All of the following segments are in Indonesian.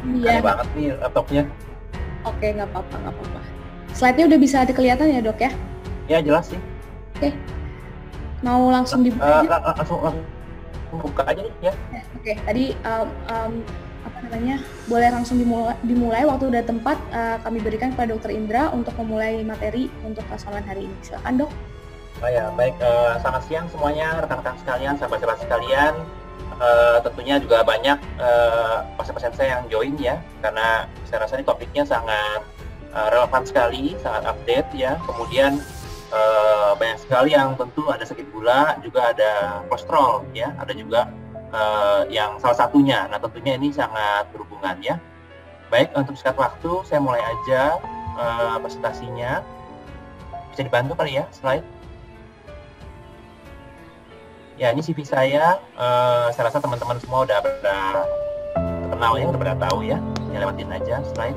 Aneh Iya. banget nih laptopnya. Oke, nggak apa-apa, nggak apa-apa. Slide-nya udah bisa kelihatan ya, Dok ya? Ya jelas sih. Oke, mau langsung dibuka aja? Langsung buka aja nih ya. Oke, tadi apa namanya, boleh langsung dimulai waktu udah tempat kami berikan kepada Dokter Indra untuk memulai materi untuk kelas online hari ini. Silakan, Dok. Oh ya, baik. Selamat siang semuanya, rekan-rekan sekalian, sahabat-sahabat sekalian. Tentunya juga banyak pasien-pasien saya yang join ya, karena saya rasa ini topiknya sangat relevan sekali, sangat update ya. Kemudian banyak sekali yang tentu ada sakit gula, juga ada kolesterol ya, ada juga yang salah satunya. Nah tentunya ini sangat berhubungan ya. Baik, untuk singkat waktu saya mulai aja presentasinya. Bisa dibantu kali ya slide? Ya, ini CV saya. Saya rasa teman-teman semua udah kenal ya, udah pada tahu ya. Ya, lewatin aja slide.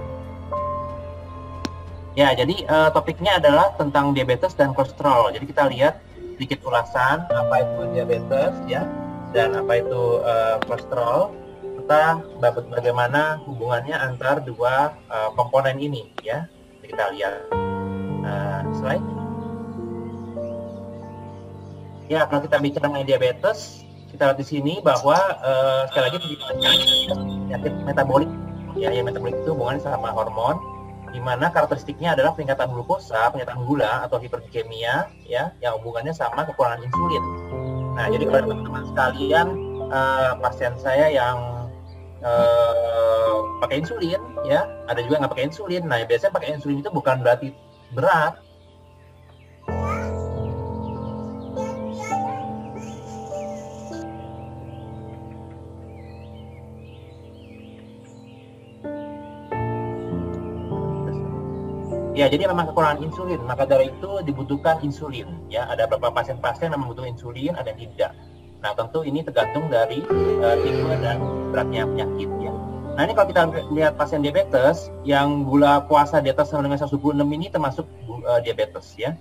Ya, jadi topiknya adalah tentang diabetes dan kolesterol. Jadi kita lihat sedikit ulasan apa itu diabetes ya, dan apa itu kolesterol. Kita bagaimana hubungannya antar dua komponen ini ya. Jadi kita lihat slide. Ya, kalau kita bicara mengenai diabetes, kita lihat di sini bahwa sekali lagi penyakit metabolik ya, yang metabolik itu hubungannya sama hormon, di mana karakteristiknya adalah peningkatan glukosa, peningkatan gula atau hiperglikemia ya, yang hubungannya sama kekurangan insulin. Nah, jadi kalau teman-teman sekalian, pasien saya yang pakai insulin ya, ada juga nggak pakai insulin. Nah, biasanya pakai insulin itu bukan berarti berat. Ya, jadi memang kekurangan insulin, maka dari itu dibutuhkan insulin. Ya, ada beberapa pasien-pasien yang membutuhkan insulin, ada yang tidak. Nah, tentu ini tergantung dari tipe dan beratnya penyakit. Ya. Nah, ini kalau kita lihat pasien diabetes yang gula puasa di atas sama dengan 126 ini termasuk diabetes. Ya.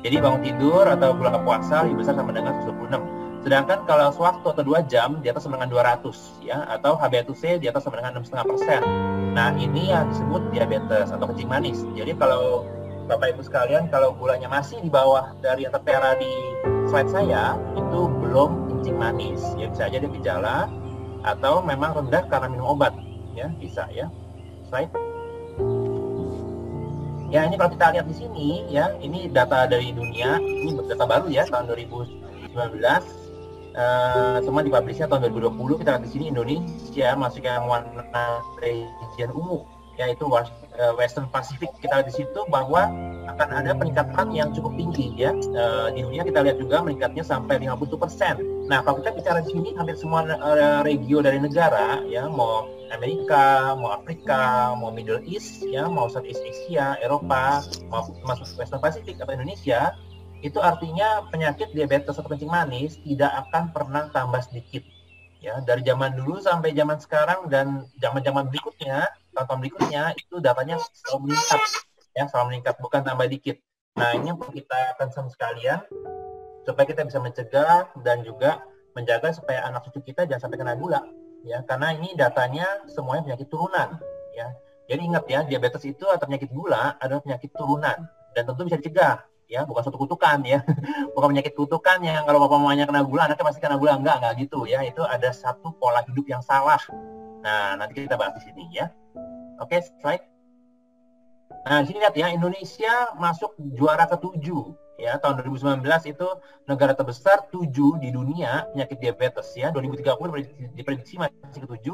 Jadi bangun tidur atau gula puasa lebih besar sama dengan 126. Sedangkan kalau sewaktu atau 2 jam di atas sama dengan 200 ya, atau HbA1c di atas sama dengan 6,5%. Nah, ini yang disebut diabetes atau kencing manis. Jadi kalau Bapak Ibu sekalian, kalau gulanya masih di bawah dari yang tertera di slide saya, itu belum kencing manis. Ya, bisa aja dia gejala atau memang rendah karena minum obat. Ya, bisa ya. Slide. Ya, ini kalau kita lihat di sini ya, ini data dari dunia, ini data baru ya, tahun 2019. Semua dipublishnya tahun 2020. Kita lihat di sini Indonesia masuk yang warna region ungu, yaitu Western Pacific. Kita lihat di situ bahwa akan ada peningkatan yang cukup tinggi ya. Di dunia kita lihat juga meningkatnya sampai 50%. Nah, kalau kita bicara di sini hampir semua regio dari negara ya, mau Amerika, mau Afrika, mau Middle East ya, mau Southeast Asia, Eropa, mau masuk Western Pacific atau Indonesia, itu artinya penyakit diabetes atau kencing manis tidak akan pernah tambah sedikit ya, dari zaman dulu sampai zaman sekarang dan zaman-zaman berikutnya, tahun-tahun berikutnya itu datanya selalu meningkat ya, selalu meningkat, bukan tambah dikit. Nah, ini yang perlu kita concern sekalian supaya kita bisa mencegah dan juga menjaga supaya anak cucu kita jangan sampai kena gula ya, karena ini datanya semuanya penyakit turunan ya. Jadi ingat ya, diabetes itu atau penyakit gula adalah penyakit turunan dan tentu bisa dicegah ya, bukan suatu kutukan ya. Bukan penyakit kutukan yang kalau bapak mamanya kena gula, anaknya pasti kena gula. Enggak gitu ya. Itu ada satu pola hidup yang salah. Nah, nanti kita bahas di sini ya. Oke, slide. Nah, di sini lihat ya, Indonesia masuk juara ke-7 ya. Tahun 2019 itu negara terbesar 7 di dunia penyakit diabetes ya. 2030 diprediksi masih ke-7.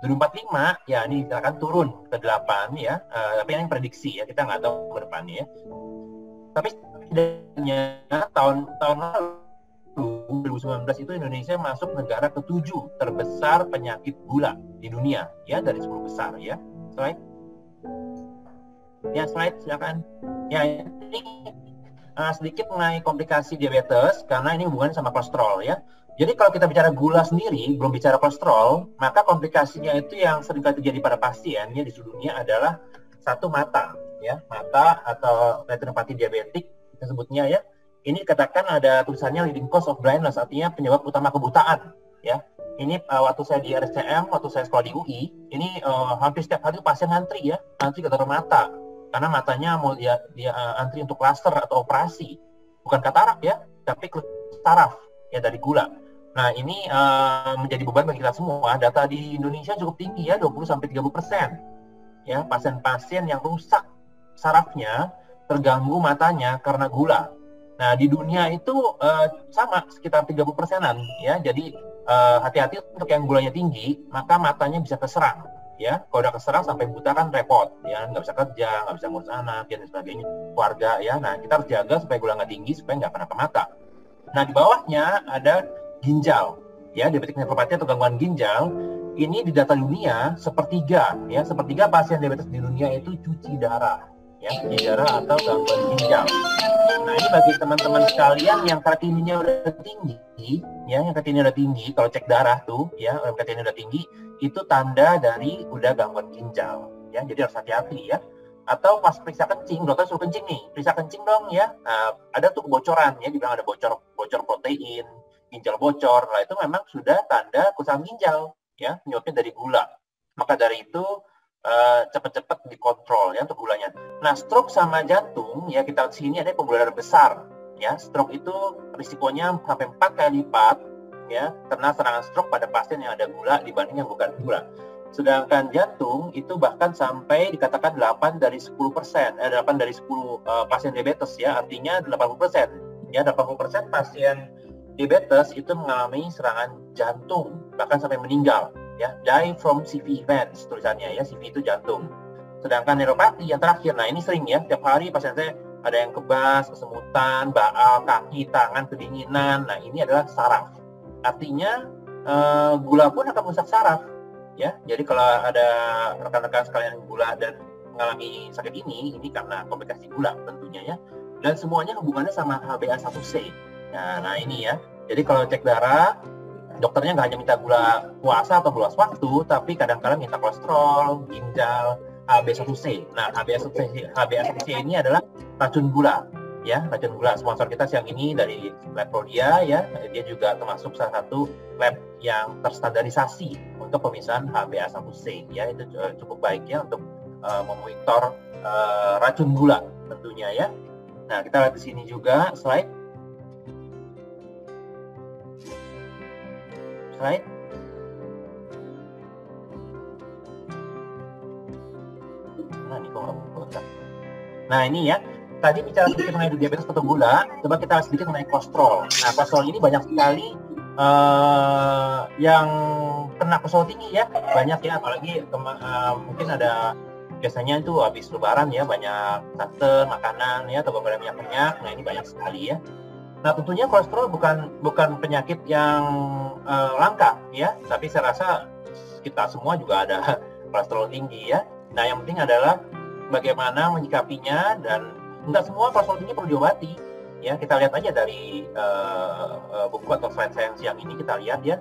2045 ya ini akan turun ke-8 ya. Tapi ini prediksi ya, kita nggak tahu ke depannya ya. Tapi setidaknya tahun lalu 2019 itu Indonesia masuk negara ke-7 terbesar penyakit gula di dunia ya, dari 10 besar ya. Slide. Ya, slide silakan. Ya, ini sedikit mengenai komplikasi diabetes karena ini hubungannya sama kolesterol ya. Jadi kalau kita bicara gula sendiri, belum bicara kolesterol, maka komplikasinya itu yang sering terjadi pada pasien ya di seluruh dunia adalah satu, mata ya, mata atau retinopati diabetik kita sebutnya ya. Ini dikatakan ada tulisannya leading cause of blindness, artinya penyebab utama kebutaan ya. Ini waktu saya di RSCM, waktu saya sekolah di UI, ini hampir setiap hari pasien ngantri ya, ngantri ke dokter mata, karena matanya mau dia antri untuk klaster atau operasi, bukan katarak ya, tapi saraf ya dari gula. Nah ini menjadi beban bagi kita semua. Data di Indonesia cukup tinggi ya, 20-30% ya pasien-pasien yang rusak sarafnya, terganggu matanya karena gula. Nah di dunia itu sama sekitar 30%-an ya, jadi hati-hati untuk yang gulanya tinggi, maka matanya bisa keserang ya. Kalau udah keserang sampai buta kan repot ya, nggak bisa kerja, nggak bisa ngurus anak dan sebagainya, keluarga ya. Nah kita harus jaga supaya gula nggak tinggi supaya nggak kena ke mata. Nah di bawahnya ada ginjal ya, diabetik nephropathy atau gangguan ginjal. Ini di data dunia sepertiga pasien diabetes di dunia itu cuci darah ya, cuci darah atau gangguan ginjal. Nah ini bagi teman-teman sekalian yang kreatinina udah tinggi ya, yang kreatinina udah tinggi, kalau cek darah tuh ya, orang kreatinina udah tinggi, itu tanda dari udah gangguan ginjal ya, jadi harus hati-hati ya. Atau pas periksa kencing, dokter suruh kencing nih, periksa kencing dong ya. Nah, ada tuh kebocoran ya, dibilang ada bocor protein, ginjal bocor. Nah itu memang sudah tanda kerusakan ginjal ya, penyebabnya dari gula. Maka dari itu cepat-cepat dikontrol ya untuk gulanya. Nah, stroke sama jantung ya, kita lihat sini ada pembuluh darah besar ya. Stroke itu risikonya sampai 4 kali lipat ya, karena serangan stroke pada pasien yang ada gula dibanding yang bukan gula. Sedangkan jantung itu bahkan sampai dikatakan 8 dari 10%, 8 dari 10 pasien diabetes ya, artinya 80%. Ya, 80% pasien diabetes itu mengalami serangan jantung, bahkan sampai meninggal. Ya, die from CV events tulisannya ya, CV itu jantung. Sedangkan neuropati yang terakhir, nah ini sering ya, tiap hari pasien saya ada yang kebas, kesemutan, baal, kaki, tangan, kedinginan. Nah ini adalah saraf. Artinya gula pun akan merusak saraf. Ya, jadi kalau ada rekan-rekan sekalian gula dan mengalami sakit ini karena komplikasi gula tentunya ya. Dan semuanya hubungannya sama HbA1c. Nah ini ya. Jadi kalau cek darah, dokternya nggak hanya minta gula puasa atau gula waktu, tapi kadang-kadang minta kolesterol, ginjal, HbA1c. Nah, HbA1c ini adalah racun gula, ya, racun gula. Sponsor kita siang ini dari Lab Prodia, ya, dia juga termasuk salah satu lab yang terstandarisasi untuk pemisahan HbA1c, ya, itu cukup baik ya untuk memonitor racun gula tentunya ya. Nah, kita lihat di sini juga slide. Nah ini kok nggak. Nah ini ya, tadi bicara sedikit mengenai diabetes atau gula, coba kita sedikit mengenai kolesterol. Nah kolesterol ini banyak sekali yang kena kolesterol tinggi ya, banyak ya, apalagi mungkin ada biasanya itu habis lebaran ya, banyak santan, makanan ya, atau beberapa minyak-minyak. Nah ini banyak sekali ya. Nah tentunya kolesterol bukan penyakit yang langka ya, tapi saya rasa kita semua juga ada kolesterol tinggi ya. Nah yang penting adalah bagaimana menyikapinya, dan tidak semua kolesterol tinggi perlu diobati ya. Kita lihat aja dari buku atau slide saya siang ini, kita lihat ya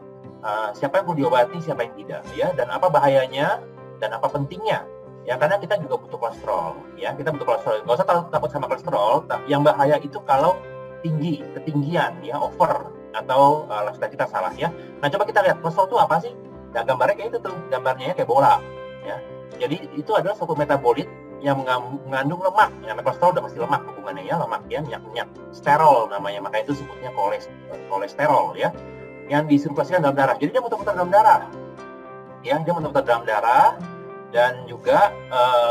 siapa yang perlu diobati, siapa yang tidak ya, dan apa bahayanya dan apa pentingnya ya, karena kita juga butuh kolesterol ya, kita butuh kolesterol. Nggak usah takut sama kolesterol, yang bahaya itu kalau tinggi, ketinggian ya, over, atau lifestyle kita salah ya. Nah coba kita lihat kolesterol itu apa sih? Nah gambarnya kayak itu tuh, gambarnya kayak bola ya. Jadi itu adalah suatu metabolit yang mengandung lemak. Yang kolesterol udah pasti lemak hubungannya ya, lemak ya, minyak sterol namanya, maka itu sebutnya kolesterol ya, yang disirkulasikan dalam darah. Jadi dia muter-muter dalam darah ya, dia muter-muter dalam darah, dan juga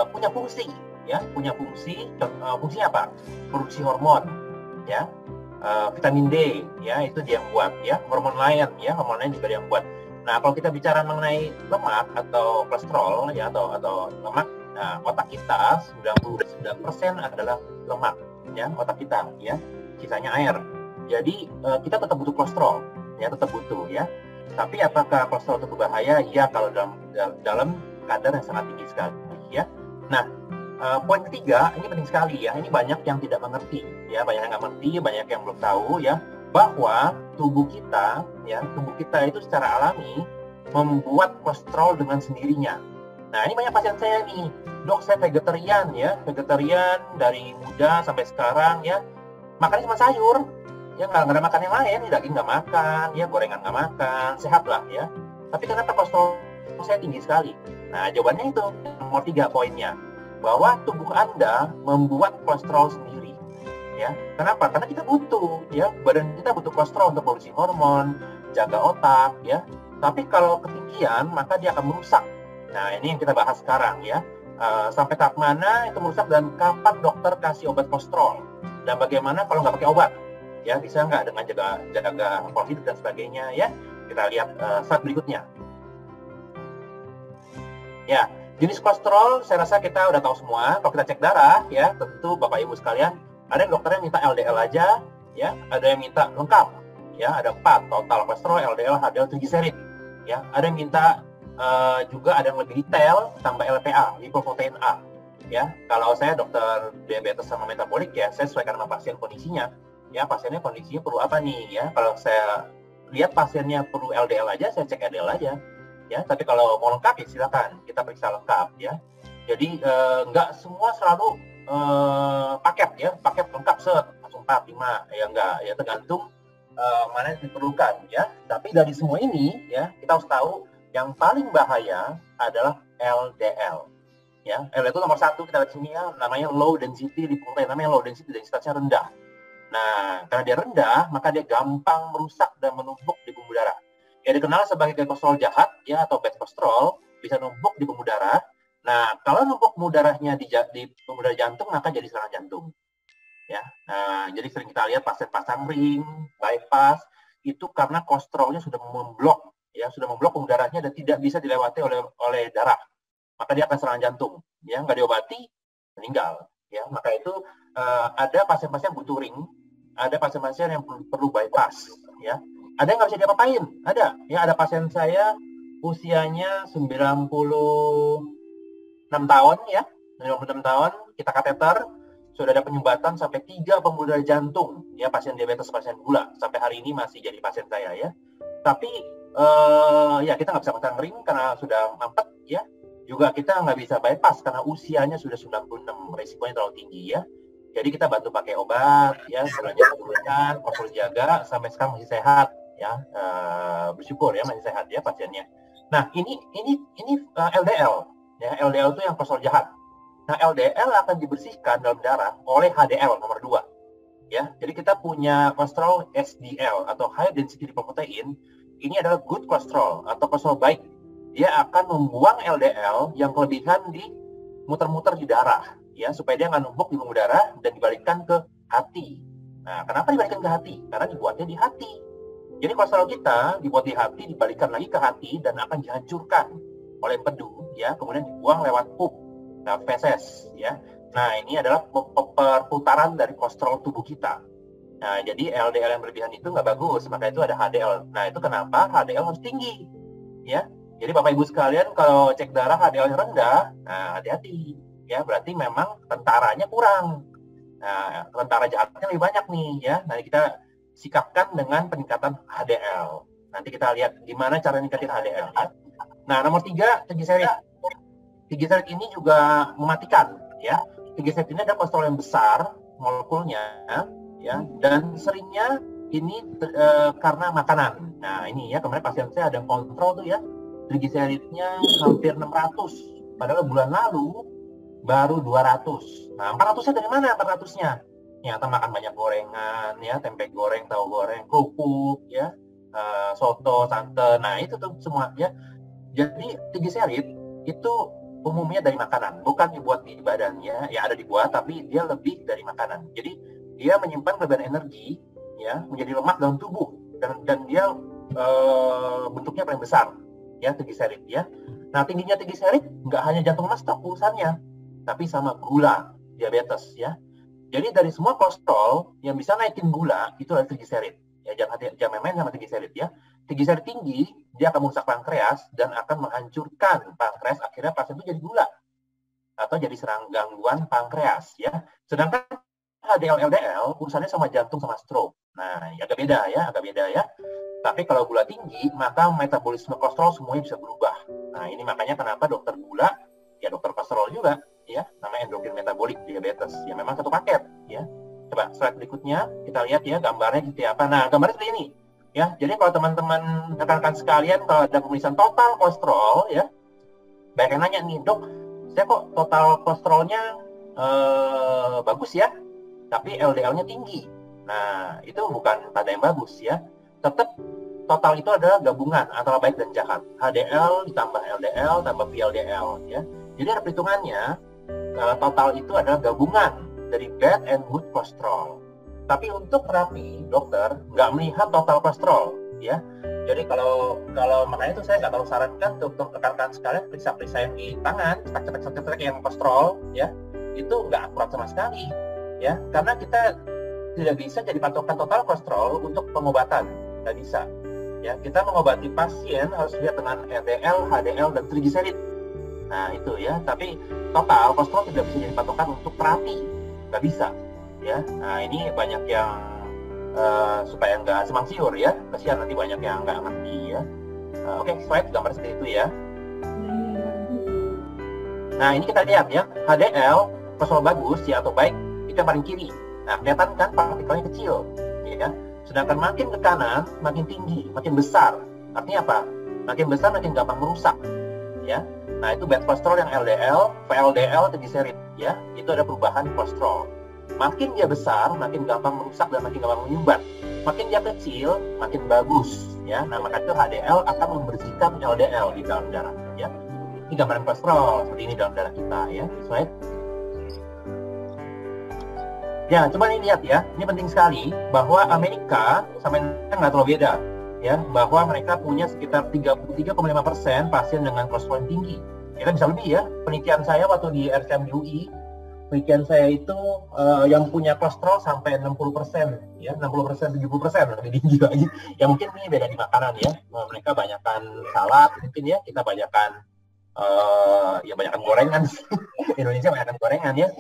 punya fungsi ya, fungsinya apa? Produksi hormon ya, vitamin D ya, itu dia yang buat ya, hormon lain ya, hormon lain juga dia yang buat. Nah kalau kita bicara mengenai lemak atau kolesterol ya, atau lemak, nah otak kita 99% adalah lemak ya, otak kita ya, sisanya air. Jadi kita tetap butuh kolesterol ya, tetap butuh ya. Tapi apakah kolesterol itu berbahaya? Ya kalau dalam kadar yang sangat tinggi sekali ya. Nah poin ketiga, ini penting sekali ya, ini banyak yang tidak mengerti ya, banyak yang nggak mengerti, banyak yang belum tahu ya, bahwa tubuh kita itu secara alami membuat kolesterol dengan sendirinya. Nah ini banyak pasien saya nih, dok saya vegetarian ya, vegetarian dari muda sampai sekarang ya, makannya cuma sayur ya nggak ada makan yang lain, daging nggak makan, ya gorengan nggak makan, sehat lah ya. Tapi kenapa kolesterol saya tinggi sekali? Nah, jawabannya itu nomor 3 poinnya, bahwa tubuh Anda membuat kolesterol sendiri. Ya, kenapa? Karena kita butuh, ya, badan kita butuh kolesterol untuk produksi hormon, jaga otak, ya. Tapi kalau ketinggian, maka dia akan merusak. Nah, ini yang kita bahas sekarang, ya. Sampai tahap mana itu merusak dan kapan dokter kasih obat kolesterol, dan bagaimana kalau nggak pakai obat, ya, bisa nggak dengan jaga pola hidup dan sebagainya, ya. Kita lihat slide berikutnya. Ya, jenis kolesterol saya rasa kita udah tahu semua. Kalau kita cek darah, ya, tentu Bapak Ibu sekalian, ada yang dokternya minta LDL aja, ya, ada yang minta lengkap, ya, ada 4 total kolesterol, LDL, HDL, trigliserid, ya, ada yang minta juga ada yang lebih detail tambah LPA, lipoprotein A, ya. Kalau saya dokter diabetes sama metabolik, ya, saya sesuaikan sama pasien kondisinya, ya, pasiennya kondisinya perlu apa nih, ya. Kalau saya lihat pasiennya perlu LDL aja, saya cek LDL aja, ya. Tapi kalau mau lengkap, ya silakan kita periksa lengkap, ya. Jadi nggak semua selalu paket, ya, paket lengkap set langsung 4, 5, ya enggak, ya, tergantung mana yang diperlukan, ya. Tapi dari semua ini, ya, kita harus tahu yang paling bahaya adalah LDL, ya. LDL itu nomor 1, kita lihat sini, ya, namanya low density lipoprotein, namanya low density, densitasnya rendah. Nah, karena dia rendah, maka dia gampang merusak dan menumpuk di pembuluh darah. Ya, dikenal sebagai kolesterol jahat, ya, atau bad kolesterol, bisa numpuk di pembuluh darah. Nah, kalau numpuk pembuluh darahnya di pembuluh darah jantung, maka jadi serangan jantung, ya. Nah, jadi sering kita lihat pasien pasang ring, bypass, itu karena kolesterolnya sudah memblok, ya, sudah memblok pembuluh darahnya dan tidak bisa dilewati oleh darah. Maka dia akan serangan jantung, ya, nggak diobati, meninggal, ya. Maka itu ada pasien-pasien butuh ring, ada pasien-pasien yang perlu bypass, ya. Ada yang nggak bisa diapa-apain, ada, ya, ada pasien saya usianya 96 tahun, ya, 96 tahun, kita kateter, sudah ada penyumbatan sampai 3 pembuluh darah jantung, ya, pasien diabetes, pasien gula, sampai hari ini masih jadi pasien saya, ya. Tapi ya, kita nggak bisa pasang ring karena sudah mampet, ya. Juga kita nggak bisa bypass karena usianya sudah 96, risikonya terlalu tinggi, ya. Jadi kita bantu pakai obat, ya, gulanya turunkan, kolesterol jaga, sampai sekarang masih sehat, ya. Bersyukur, ya, masih sehat, ya, pasiennya. Nah, ini LDL, ya. LDL itu yang kolesterol jahat. Nah, LDL akan dibersihkan dalam darah oleh HDL nomor 2, ya. Jadi kita punya kolesterol HDL atau high density lipoprotein. Ini adalah good kolesterol atau kolesterol baik. Dia akan membuang LDL yang kelebihan di muter-muter di darah, ya, supaya dia nggak numpuk di pembuluh darah dan dibalikkan ke hati. Nah, kenapa dibalikkan ke hati? Karena dibuatnya di hati. Jadi kolesterol kita dibuat di hati, dibalikkan lagi ke hati dan akan dihancurkan oleh empedu, ya, kemudian dibuang lewat pup, feses, ya. Nah, ini adalah perputaran dari kolesterol tubuh kita. Nah, jadi LDL yang berlebihan itu nggak bagus, maka itu ada HDL. Nah, itu kenapa HDL harus tinggi, ya. Jadi Bapak Ibu sekalian, kalau cek darah HDL-nya rendah, nah, hati-hati, ya, berarti memang tentaranya kurang. Nah, tentara jahatnya lebih banyak nih, ya. Nanti kita sikapkan dengan peningkatan HDL. Nanti kita lihat gimana cara meningkatin HDL, ya. Nah, nomor 3, trigliserid. Trigliserid ini juga mematikan, ya. Trigliserid ini ada kolesterol yang besar molekulnya, ya, dan seringnya ini karena makanan. Nah, ini, ya, kemarin pasien saya ada yang kontrol tuh, ya, trigliseridnya hampir 600, padahal bulan lalu baru 200. Nah, 400-nya dari mana 400-nya? Ternyata makan banyak gorengan, ya, tempe goreng, tahu goreng, kerupuk, ya, soto, santan. Nah, itu tuh semua, ya. Jadi trigliserid itu umumnya dari makanan, bukan dibuat di badannya, ya, ada dibuat, tapi dia lebih dari makanan. Jadi dia menyimpan kelebihan energi, ya, menjadi lemak dalam tubuh, dan dia bentuknya paling besar, ya, trigliserid, ya. Nah, tingginya trigliserid nggak hanya jantung sama stroke urusannya, tapi sama gula, diabetes, ya. Jadi dari semua kolesterol yang bisa naikin gula itu adalah trigliserid. Ya, jangan main sama trigliserid, ya. Trigliserid tinggi, dia akan merusak pankreas dan akan menghancurkan pankreas. Akhirnya pasien itu jadi gula atau jadi gangguan pankreas, ya. Sedangkan HDL, LDL urusannya sama jantung sama stroke. Nah, ya, agak beda, ya. Tapi kalau gula tinggi, maka metabolisme kolesterol semuanya bisa berubah. Nah, ini makanya kenapa dokter gula, ya, dokter kolesterol juga, ya, namanya endokrin metabolik diabetes. Ya, memang satu paket, ya. Coba slide berikutnya kita lihat ya gambarnya seperti apa. Nah, gambarnya seperti ini ya. Jadi kalau teman-teman rekan-rekan sekalian kalau ada pemeriksaan total kolesterol ya, banyak yang nanya nih, dok, saya kok total kolesterolnya bagus ya, tapi LDL-nya tinggi. Nah, itu bukan tanda yang bagus ya. Tetap total itu adalah gabungan antara baik dan jahat. HDL ditambah LDL tambah VLDL ya. Jadi ada perhitungannya, total itu adalah gabungan dari bad and good cholesterol. Tapi untuk terapi dokter nggak melihat total kolesterol ya. Jadi kalau makanya itu saya nggak terlalu sarankan untuk rekan-rekan sekalian periksa-periksa yang di tangan, cetek-cetek yang kolesterol ya, itu nggak akurat sama sekali ya, karena kita tidak bisa jadi patokan total kolesterol untuk pengobatan, nggak bisa ya. Kita mengobati pasien harus lihat dengan LDL, HDL dan triglycerid. Nah itu ya, tapi total kolesterol tidak bisa jadi patokan untuk terapi, nggak bisa ya. Nah ini banyak yang supaya nggak simpang siur ya, kasihan nanti banyak yang nggak ngerti ya. Oke, slide gambar seperti itu ya. Nah ini kita lihat ya, HDL kolesterol bagus ya atau baik itu yang paling kiri. Nah kelihatan kan partikelnya kecil ya, sedangkan makin ke kanan makin tinggi, makin besar. Artinya apa? Makin besar makin gampang merusak ya. Nah itu bad kolesterol yang LDL, VLDL, triglycerid ya, itu ada perubahan kolesterol. Makin dia besar, makin gampang merusak dan makin gampang menyumbat. Makin dia kecil, makin bagus ya. Nah maka itu HDL akan membersihkan LDL di dalam darah ya. Ini gambaran kolesterol seperti ini dalam darah kita ya. Slide. Ya, coba nih lihat ya. Ini penting sekali bahwa Amerika sama Indonesia nggak terlalu beda ya. Bahwa mereka punya sekitar 33,5% pasien dengan kolesterol yang tinggi. Kita bisa lebih ya. Penelitian saya waktu di RCM di UI, penelitian saya itu yang punya kolesterol sampai 60% ya, 60%, 70% lebih tinggi lagi. Ya mungkin ini beda di makanan ya. Mereka banyakkan salad mungkin ya, kita banyakkan ya banyakkan gorengan. Indonesia banyakkan gorengan ya.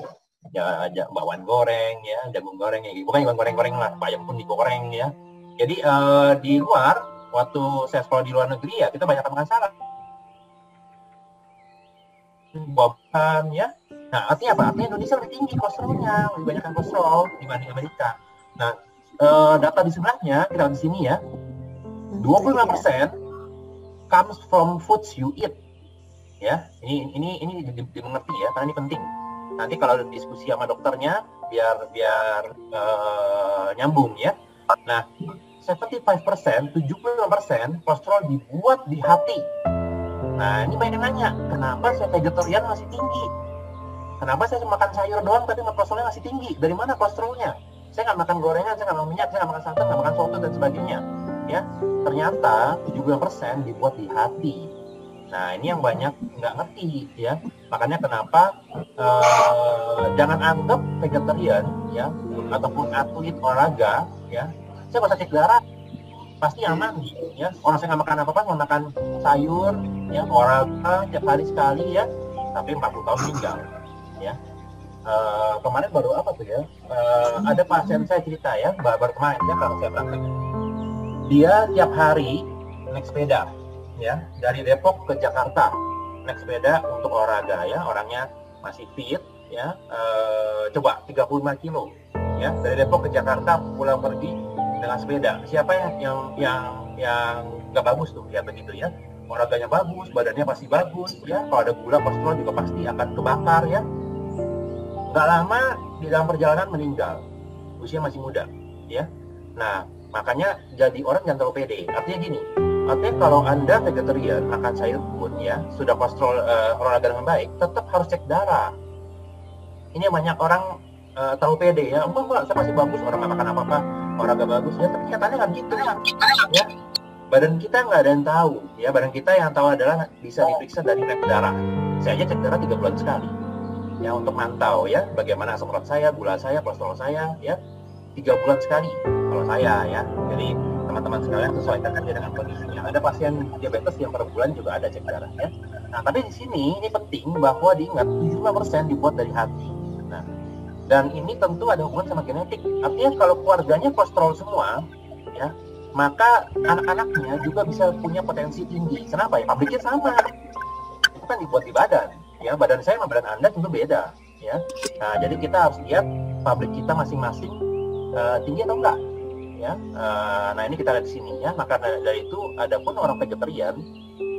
Ya bawang goreng ya, jagung goreng ya. Bukan jagung goreng-goreng lah, bayam pun digoreng ya. Jadi di luar waktu saya sekolah di luar negeri ya, kita banyakkan makan salad. Buah-buahan ya. Nah, artinya apa? Artinya Indonesia lebih tinggi kolesterolnya, lebih banyak kolesterol dibanding Amerika. Nah, data di sebelahnya, kita di sini ya, 25% comes from foods you eat. Ya, ini dimengerti ya, karena ini penting. Nanti kalau ada diskusi sama dokternya, biar nyambung ya. Nah, 75%, 75% kolesterol dibuat di hati. Nah, ini banyak yang nanya, kenapa saya vegetarian masih tinggi? Kenapa saya makan sayur doang tapi kolesterolnya masih tinggi? Dari mana kolesterolnya? Saya nggak makan gorengan, saya nggak makan minyak, saya nggak makan santan, nggak makan soto dan sebagainya. Ya, ternyata 70% dibuat di hati. Nah, ini yang banyak nggak ngerti ya. Makanya kenapa jangan anggap vegetarian ya ataupun atlet olahraga ya, saya bisa cek darah pasti aman ya. Orang saya nggak makan apa-apa, cuma makan sayur ya, olahraga tiap hari sekali ya, tapi 40 tahun meninggal ya. Kemarin baru apa tuh ya, ada pasien saya cerita ya, baru kemarin ya, kalau saya praktek dia tiap hari naik sepeda ya, dari Depok ke Jakarta naik sepeda untuk olahraga ya, orangnya masih fit ya. Coba 35 kilo ya, dari Depok ke Jakarta pulang pergi dengan sepeda. Siapa yang nggak bagus tuh ya begitu ya, olahraganya bagus, badannya pasti bagus ya, kalau ada gula kolesterol juga pasti akan kebakar ya. Nggak lama di dalam perjalanan meninggal, usia masih muda ya. Nah makanya jadi orang jangan terlalu pede. Artinya gini, artinya kalau Anda vegetarian makan sayur pun ya, sudah kolesterol olahraga dengan baik, tetap harus cek darah. Ini banyak orang terlalu pede ya, enggak saya masih bagus, orang nggak makan apa-apa, olahraga bagus ya, tapi nyatanya nggak gitu ya. Badan kita nggak ada yang tahu ya, badan kita yang tahu adalah bisa diperiksa dari lab darah. Saya aja cek darah 3 bulan sekali ya, untuk mantau ya bagaimana asam urat saya, gula saya, kolesterol saya ya, 3 bulan sekali kalau saya ya. Jadi teman-teman sekalian sesuaikan aja dengan kondisinya. Ada pasien diabetes yang per bulan juga ada cek darah ya. Nah tapi di sini ini penting bahwa diingat 75% dibuat dari hati. Nah, dan ini tentu ada hubungan sama genetik. Artinya kalau keluarganya kolesterol semua ya, maka anak-anaknya juga bisa punya potensi tinggi. Kenapa ya? Pabriknya sama, itu kan dibuat di badan ya. Badan saya sama badan Anda tentu beda ya. Nah jadi kita harus lihat pabrik kita masing-masing tinggi atau enggak ya. Nah ini kita lihat di sini ya. Maka dari itu adapun orang vegetarian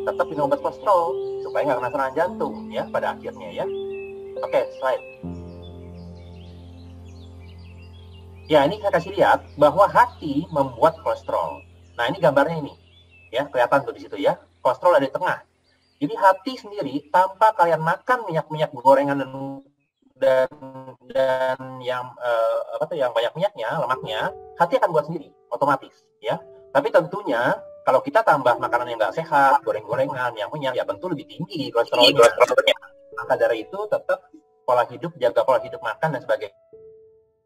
tetap minum obat kolesterol supaya nggak kena serangan jantung ya pada akhirnya ya. Oke, slide. Ya, ini saya kasih lihat bahwa hati membuat kolesterol. Nah, ini gambarnya ini. Ya, kelihatan tuh di situ ya. Kolesterol ada di tengah. Jadi hati sendiri tanpa kalian makan minyak-minyak gorengan dan yang yang banyak minyaknya, lemaknya, hati akan buat sendiri otomatis ya. Tapi tentunya kalau kita tambah makanan yang nggak sehat, goreng-gorengan, yang minyak, ya tentu lebih tinggi kolesterolnya. Maka dari itu tetap pola hidup, jaga pola hidup makan dan sebagainya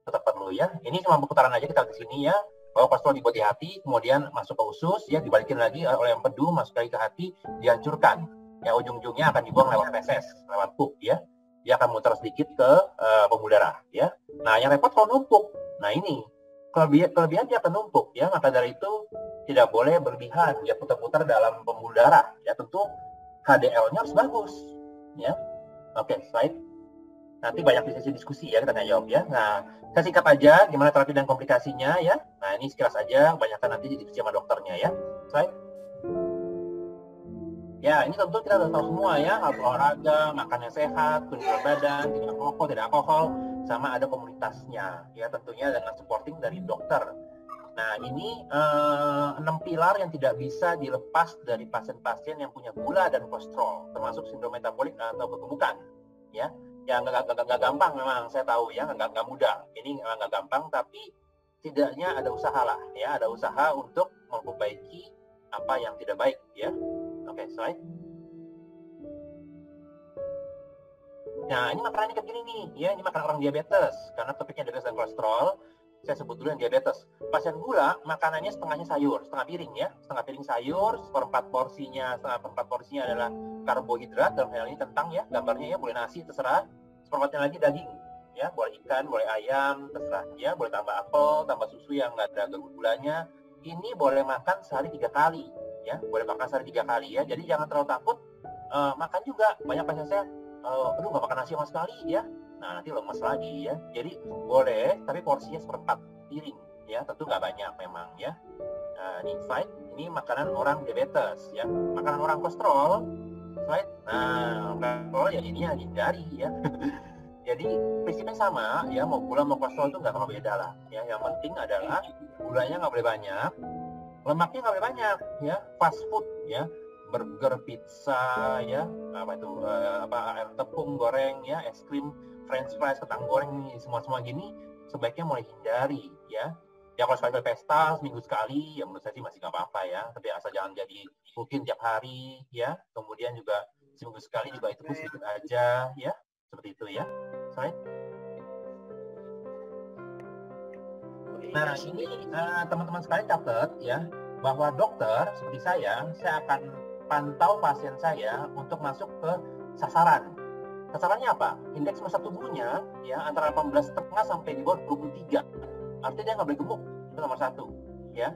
tetap perlu ya. Ini cuma putaran aja kita di sini ya, bahwa kolesterol dibuat di hati, kemudian masuk ke usus ya, dibalikin lagi oleh empedu, masuk lagi ke hati, dihancurkan. Ya ujung-ujungnya akan dibuang lewat feses, lewat pup ya. Dia akan muter sedikit ke pembuluh darah ya. Nah, yang repot kalau numpuk. Nah, ini kelebihan dia akan numpuk ya, maka dari itu tidak boleh berlebihan ya, putar-putar dalam pembuluh darah ya. Tentu HDL-nya harus bagus ya. Oke, slide. Nanti banyak sesi diskusi ya, kita tanya jawab ya. Nah, saya singkat aja gimana terapi dan komplikasinya ya. Nah, ini sekilas aja, kebanyakan nanti diskusi sama dokternya ya. Slide. Ya, ini tentu kita harus tahu semua ya, harus olahraga, makan yang sehat, tujuan badan, tidak alkohol, sama ada komunitasnya ya, tentunya dengan supporting dari dokter. Nah, ini 6 pilar yang tidak bisa dilepas dari pasien-pasien yang punya gula dan kolesterol, termasuk sindrom metabolik atau kegemukan ya. Ya nggak gampang memang, saya tahu ya, nggak mudah. Ini nggak gampang, tapi setidaknya ada usaha lah ya, ada usaha untuk memperbaiki apa yang tidak baik ya. Oke, slide. Nah, ini makanannya kayak gini nih ya, ini makanan orang diabetes, karena topiknya diabetes dan kolesterol. Saya sebut dulu yang diabetes. Pasien gula, makanannya setengahnya sayur, setengah piring ya, setengah piring sayur, seperempat porsinya adalah karbohidrat, dalam hal ini kentang ya, gambarnya ya, boleh nasi, terserah. Seperempatnya lagi daging, ya, boleh ikan, boleh ayam, terserah ya, boleh tambah apel, tambah susu yang nggak ada gulanya. Ini boleh makan sehari 3 kali, ya, boleh makan sehari 3 kali ya. Jadi jangan terlalu takut. Makan juga, banyak pasien saya, aduh nggak makan nasi sama sekali ya. Nah, nanti lemes lagi ya. Jadi boleh, tapi porsinya seperempat piring ya, tentu nggak banyak memang ya. Ini slide, ini makanan orang diabetes ya. Makanan orang kolesterol, slide. Nah, kolesterol ya ini yang hindari ya. Jadi prinsipnya sama ya, mau gula mau kolesterol itu nggak terlalu beda lah ya. Yang penting adalah gulanya nggak boleh banyak, lemaknya nggak boleh banyak ya. Fast food ya, burger, pizza ya, air tepung goreng ya, es krim, french fries, kentang goreng, semua gini sebaiknya mulai hindari ya. Ya kalau sekali pesta seminggu sekali ya menurut saya sih masih nggak apa-apa ya, tapi asal jangan jadi rutin tiap hari ya. Kemudian juga seminggu sekali juga itu pun sedikit aja ya, seperti itu ya. Slide. Nah, ini teman-teman sekalian catat ya, bahwa dokter seperti saya akan pantau pasien saya untuk masuk ke sasaran. Sasarannya apa? Indeks massa tubuhnya ya antara 18,5 sampai di bawah 23. Artinya dia nggak boleh gemuk, itu nomor 1 ya.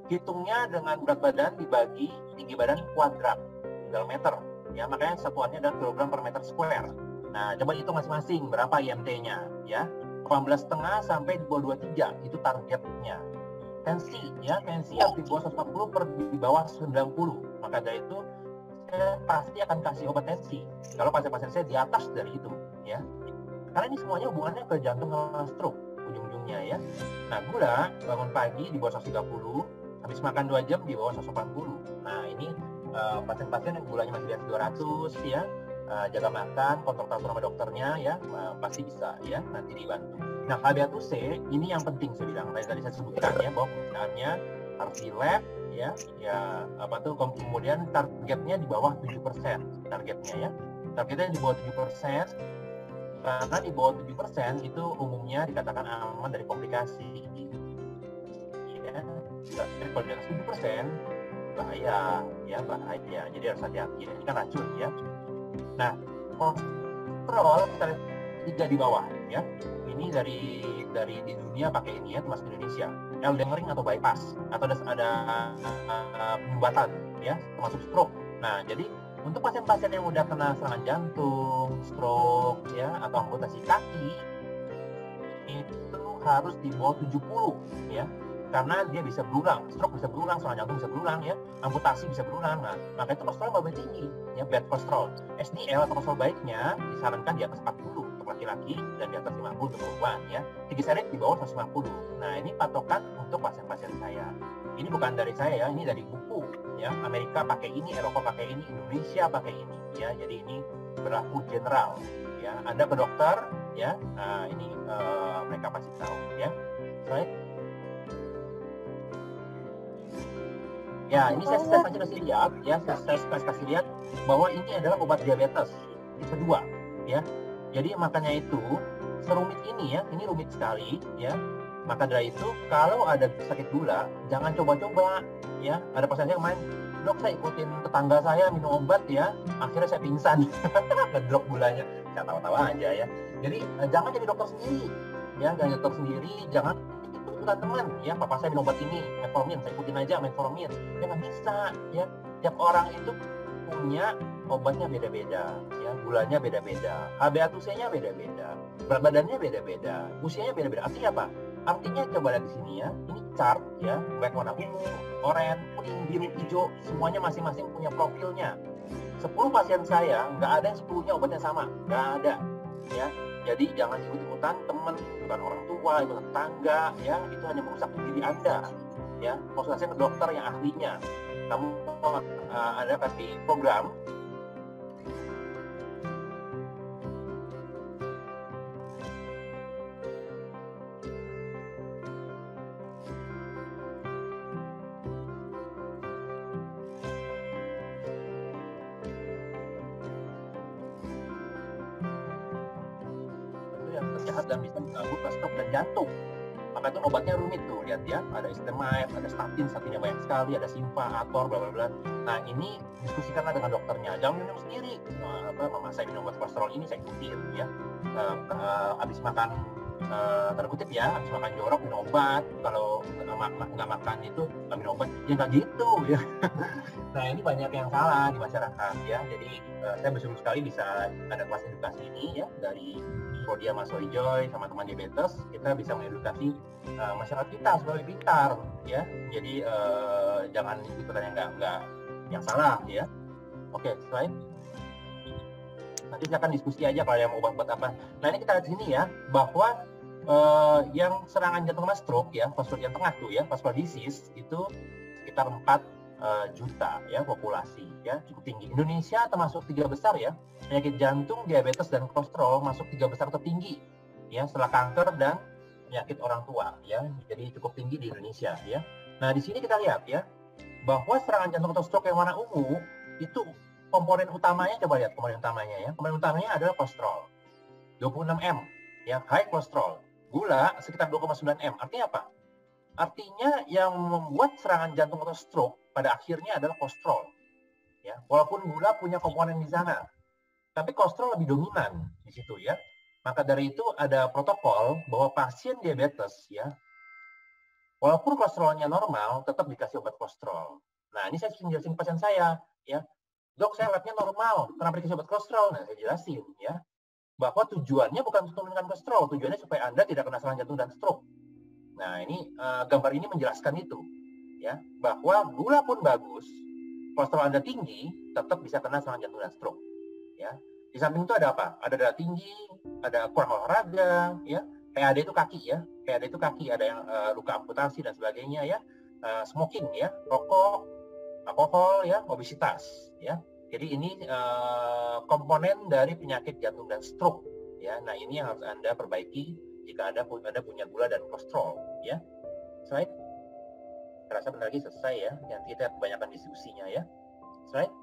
Hitungnya dengan berat badan dibagi tinggi badan kuadrat dalam meter ya, makanya satuannya adalah kilogram per meter square. Nah, coba hitung masing-masing berapa IMT-nya ya. 18,5 sampai di bawah 23 itu targetnya. Tensi ya, tensi harus di bawah 140 per di bawah 90. Maka dari itu saya pasti akan kasih obat tensi kalau pasien-pasien saya di atas dari itu ya. Karena ini semuanya hubungannya ke jantung sama stroke ujung-ujungnya ya. Nah, gula bangun pagi di bawah 130, habis makan 2 jam di bawah 140. Nah, ini pasien-pasien yang gulanya masih di atas 200 ya, jaga makan, kontrol sama dokternya ya, pasti bisa ya, nanti dibantu. Nah, HbA1c ini yang penting saya bilang, tadi saya sebutkan ya, bahwa pemeriksaannya harus di lab ya, kemudian targetnya di bawah 7% targetnya ya, targetnya di bawah 7%, karena di bawah 7% itu umumnya dikatakan aman dari komplikasi ya. Kalau di atas 7% bahaya ya, jadi harus hati-hati, ini kan racun ya. Nah, kolesterol kita lihat 3 di bawah ya. Ini dari di dunia pakai ini ya, termasuk Indonesia. LDL ring atau bypass, atau ada pengobatan ya, termasuk stroke. Nah, jadi untuk pasien-pasien yang udah kena serangan jantung, stroke ya, atau amputasi kaki, itu harus di bawah 70 ya, karena dia bisa berulang, stroke bisa berulang, serangan jantung bisa berulang ya, amputasi bisa berulang. Nah, makanya itu kolesterol nggak boleh tinggi ya, bad kolesterol. SDL atau kolesterol baiknya disarankan di atas 40 untuk laki-laki dan di atas 50 untuk perempuan ya, triglyceride di bawah 150. Nah, ini patokan untuk pasien-pasien saya. Ini bukan dari saya ya, ini dari buku ya. Amerika pakai ini, Eropa pakai ini, Indonesia pakai ini ya. Jadi ini berlaku general ya. Anda ke dokter ya, ini mereka pasti tahu ya. Right? Ya, ini saya kasih lihat ya, saya kasih lihat bahwa ini adalah obat diabetes tipe 2 ya. Jadi makanya itu serumit ini ya, ini rumit sekali ya. Maka dari itu kalau ada sakit gula jangan coba-coba ya. Ada pasien saya kemarin, dok saya ikutin tetangga saya minum obat ya, akhirnya saya pingsan, ngedrop gulanya. Saya tawa-tawa aja ya. Jadi jangan jadi dokter sendiri ya, jangan dokter sendiri, jangan ikutan teman ya. Papa saya minum obat ini, metformin, saya ikutin aja metformin. Ya nggak bisa ya. Tiap orang itu punya obatnya beda-beda ya, gulanya beda-beda, HbA1c-nya beda-beda, berat badannya beda-beda, usianya beda-beda. Artinya apa? Artinya coba lihat di sini ya, ini chart ya, baik warna ungu, oranye, kuning, biru, hijau, semuanya masing-masing punya profilnya. 10 pasien saya, nggak ada yang 10-nya obatnya sama, nggak ada ya. Jadi jangan ikut-ikutan teman, ikutan orang tua, ikutan tetangga ya, itu hanya merusak diri Anda ya. Konsultasi ke dokter yang ahlinya. Kamu ada kasih program yang terjahat dan bisa mengganggu ke stroke dan jantung. Maka itu obatnya rumit tuh, lihat ya, ada istemide, ada statinnya banyak sekali, ada simpa, ator, bla bla bla. Nah ini diskusikanlah dengan dokternya, jangan minum sendiri. Mama saya minum obat kolesterol ini saya ikutin ya. Habis makan tanda kutip ya, habis makan jorok minum obat, kalau nggak makan itu nggak minum obat, ya nggak gitu ya. Nah ini banyak yang salah di masyarakat ya. Jadi saya bersyukur sekali bisa ada kelas edukasi ini ya dari Podia Mas Joy sama teman diabetes, kita bisa mengedukasi masyarakat kita supaya lebih pintar ya. Jadi jangan ikutan yang nggak yang salah ya. Oke, slide. Nanti kita akan diskusi aja kalau yang obat apa. Nah ini kita lihat di sini ya, bahwa yang serangan jantung sama stroke ya, vascular yang tengah tuh ya, vascular disease itu sekitar 4 juta ya populasi ya, cukup tinggi. Indonesia termasuk 3 besar ya, penyakit jantung, diabetes dan kolesterol masuk 3 besar tertinggi ya, setelah kanker dan penyakit orang tua ya. Jadi cukup tinggi di Indonesia ya. Nah di sini kita lihat ya, bahwa serangan jantung atau stroke yang warna ungu itu komponen utamanya, coba lihat komponen utamanya ya. Komponen utamanya adalah kolesterol 26 M ya, high kolesterol. Gula sekitar 2,9 M. Artinya apa? Artinya yang membuat serangan jantung atau stroke pada akhirnya adalah kolesterol. Ya, walaupun gula punya komponen di sana, tapi kolesterol lebih dominan di situ ya. Maka dari itu ada protokol bahwa pasien diabetes ya, walaupun kolesterolnya normal, tetap dikasih obat kolesterol. Nah, ini saya jelasin pasien saya ya. Dok, saya labnya normal, kenapa dikasih obat kolesterol? Nah, saya jelasin ya, bahwa tujuannya bukan untuk menurunkan kolesterol, tujuannya supaya Anda tidak kena serangan jantung dan stroke. Nah, ini gambar ini menjelaskan itu ya, bahwa gula pun bagus, kolesterol Anda tinggi, tetap bisa kena serangan jantung dan stroke ya. Di samping itu ada apa? Ada darah tinggi, ada kurang olahraga ya, PAD itu kaki ya, PAD itu kaki, ada yang luka amputasi dan sebagainya ya, smoking ya, rokok, alkohol ya, obesitas ya. Jadi ini komponen dari penyakit jantung dan stroke ya. Nah, ini yang harus Anda perbaiki jika Anda punya gula dan kolesterol ya. Slide. Terasa bentar lagi selesai ya. Nanti kita kebanyakan diskusinya ya. Slide.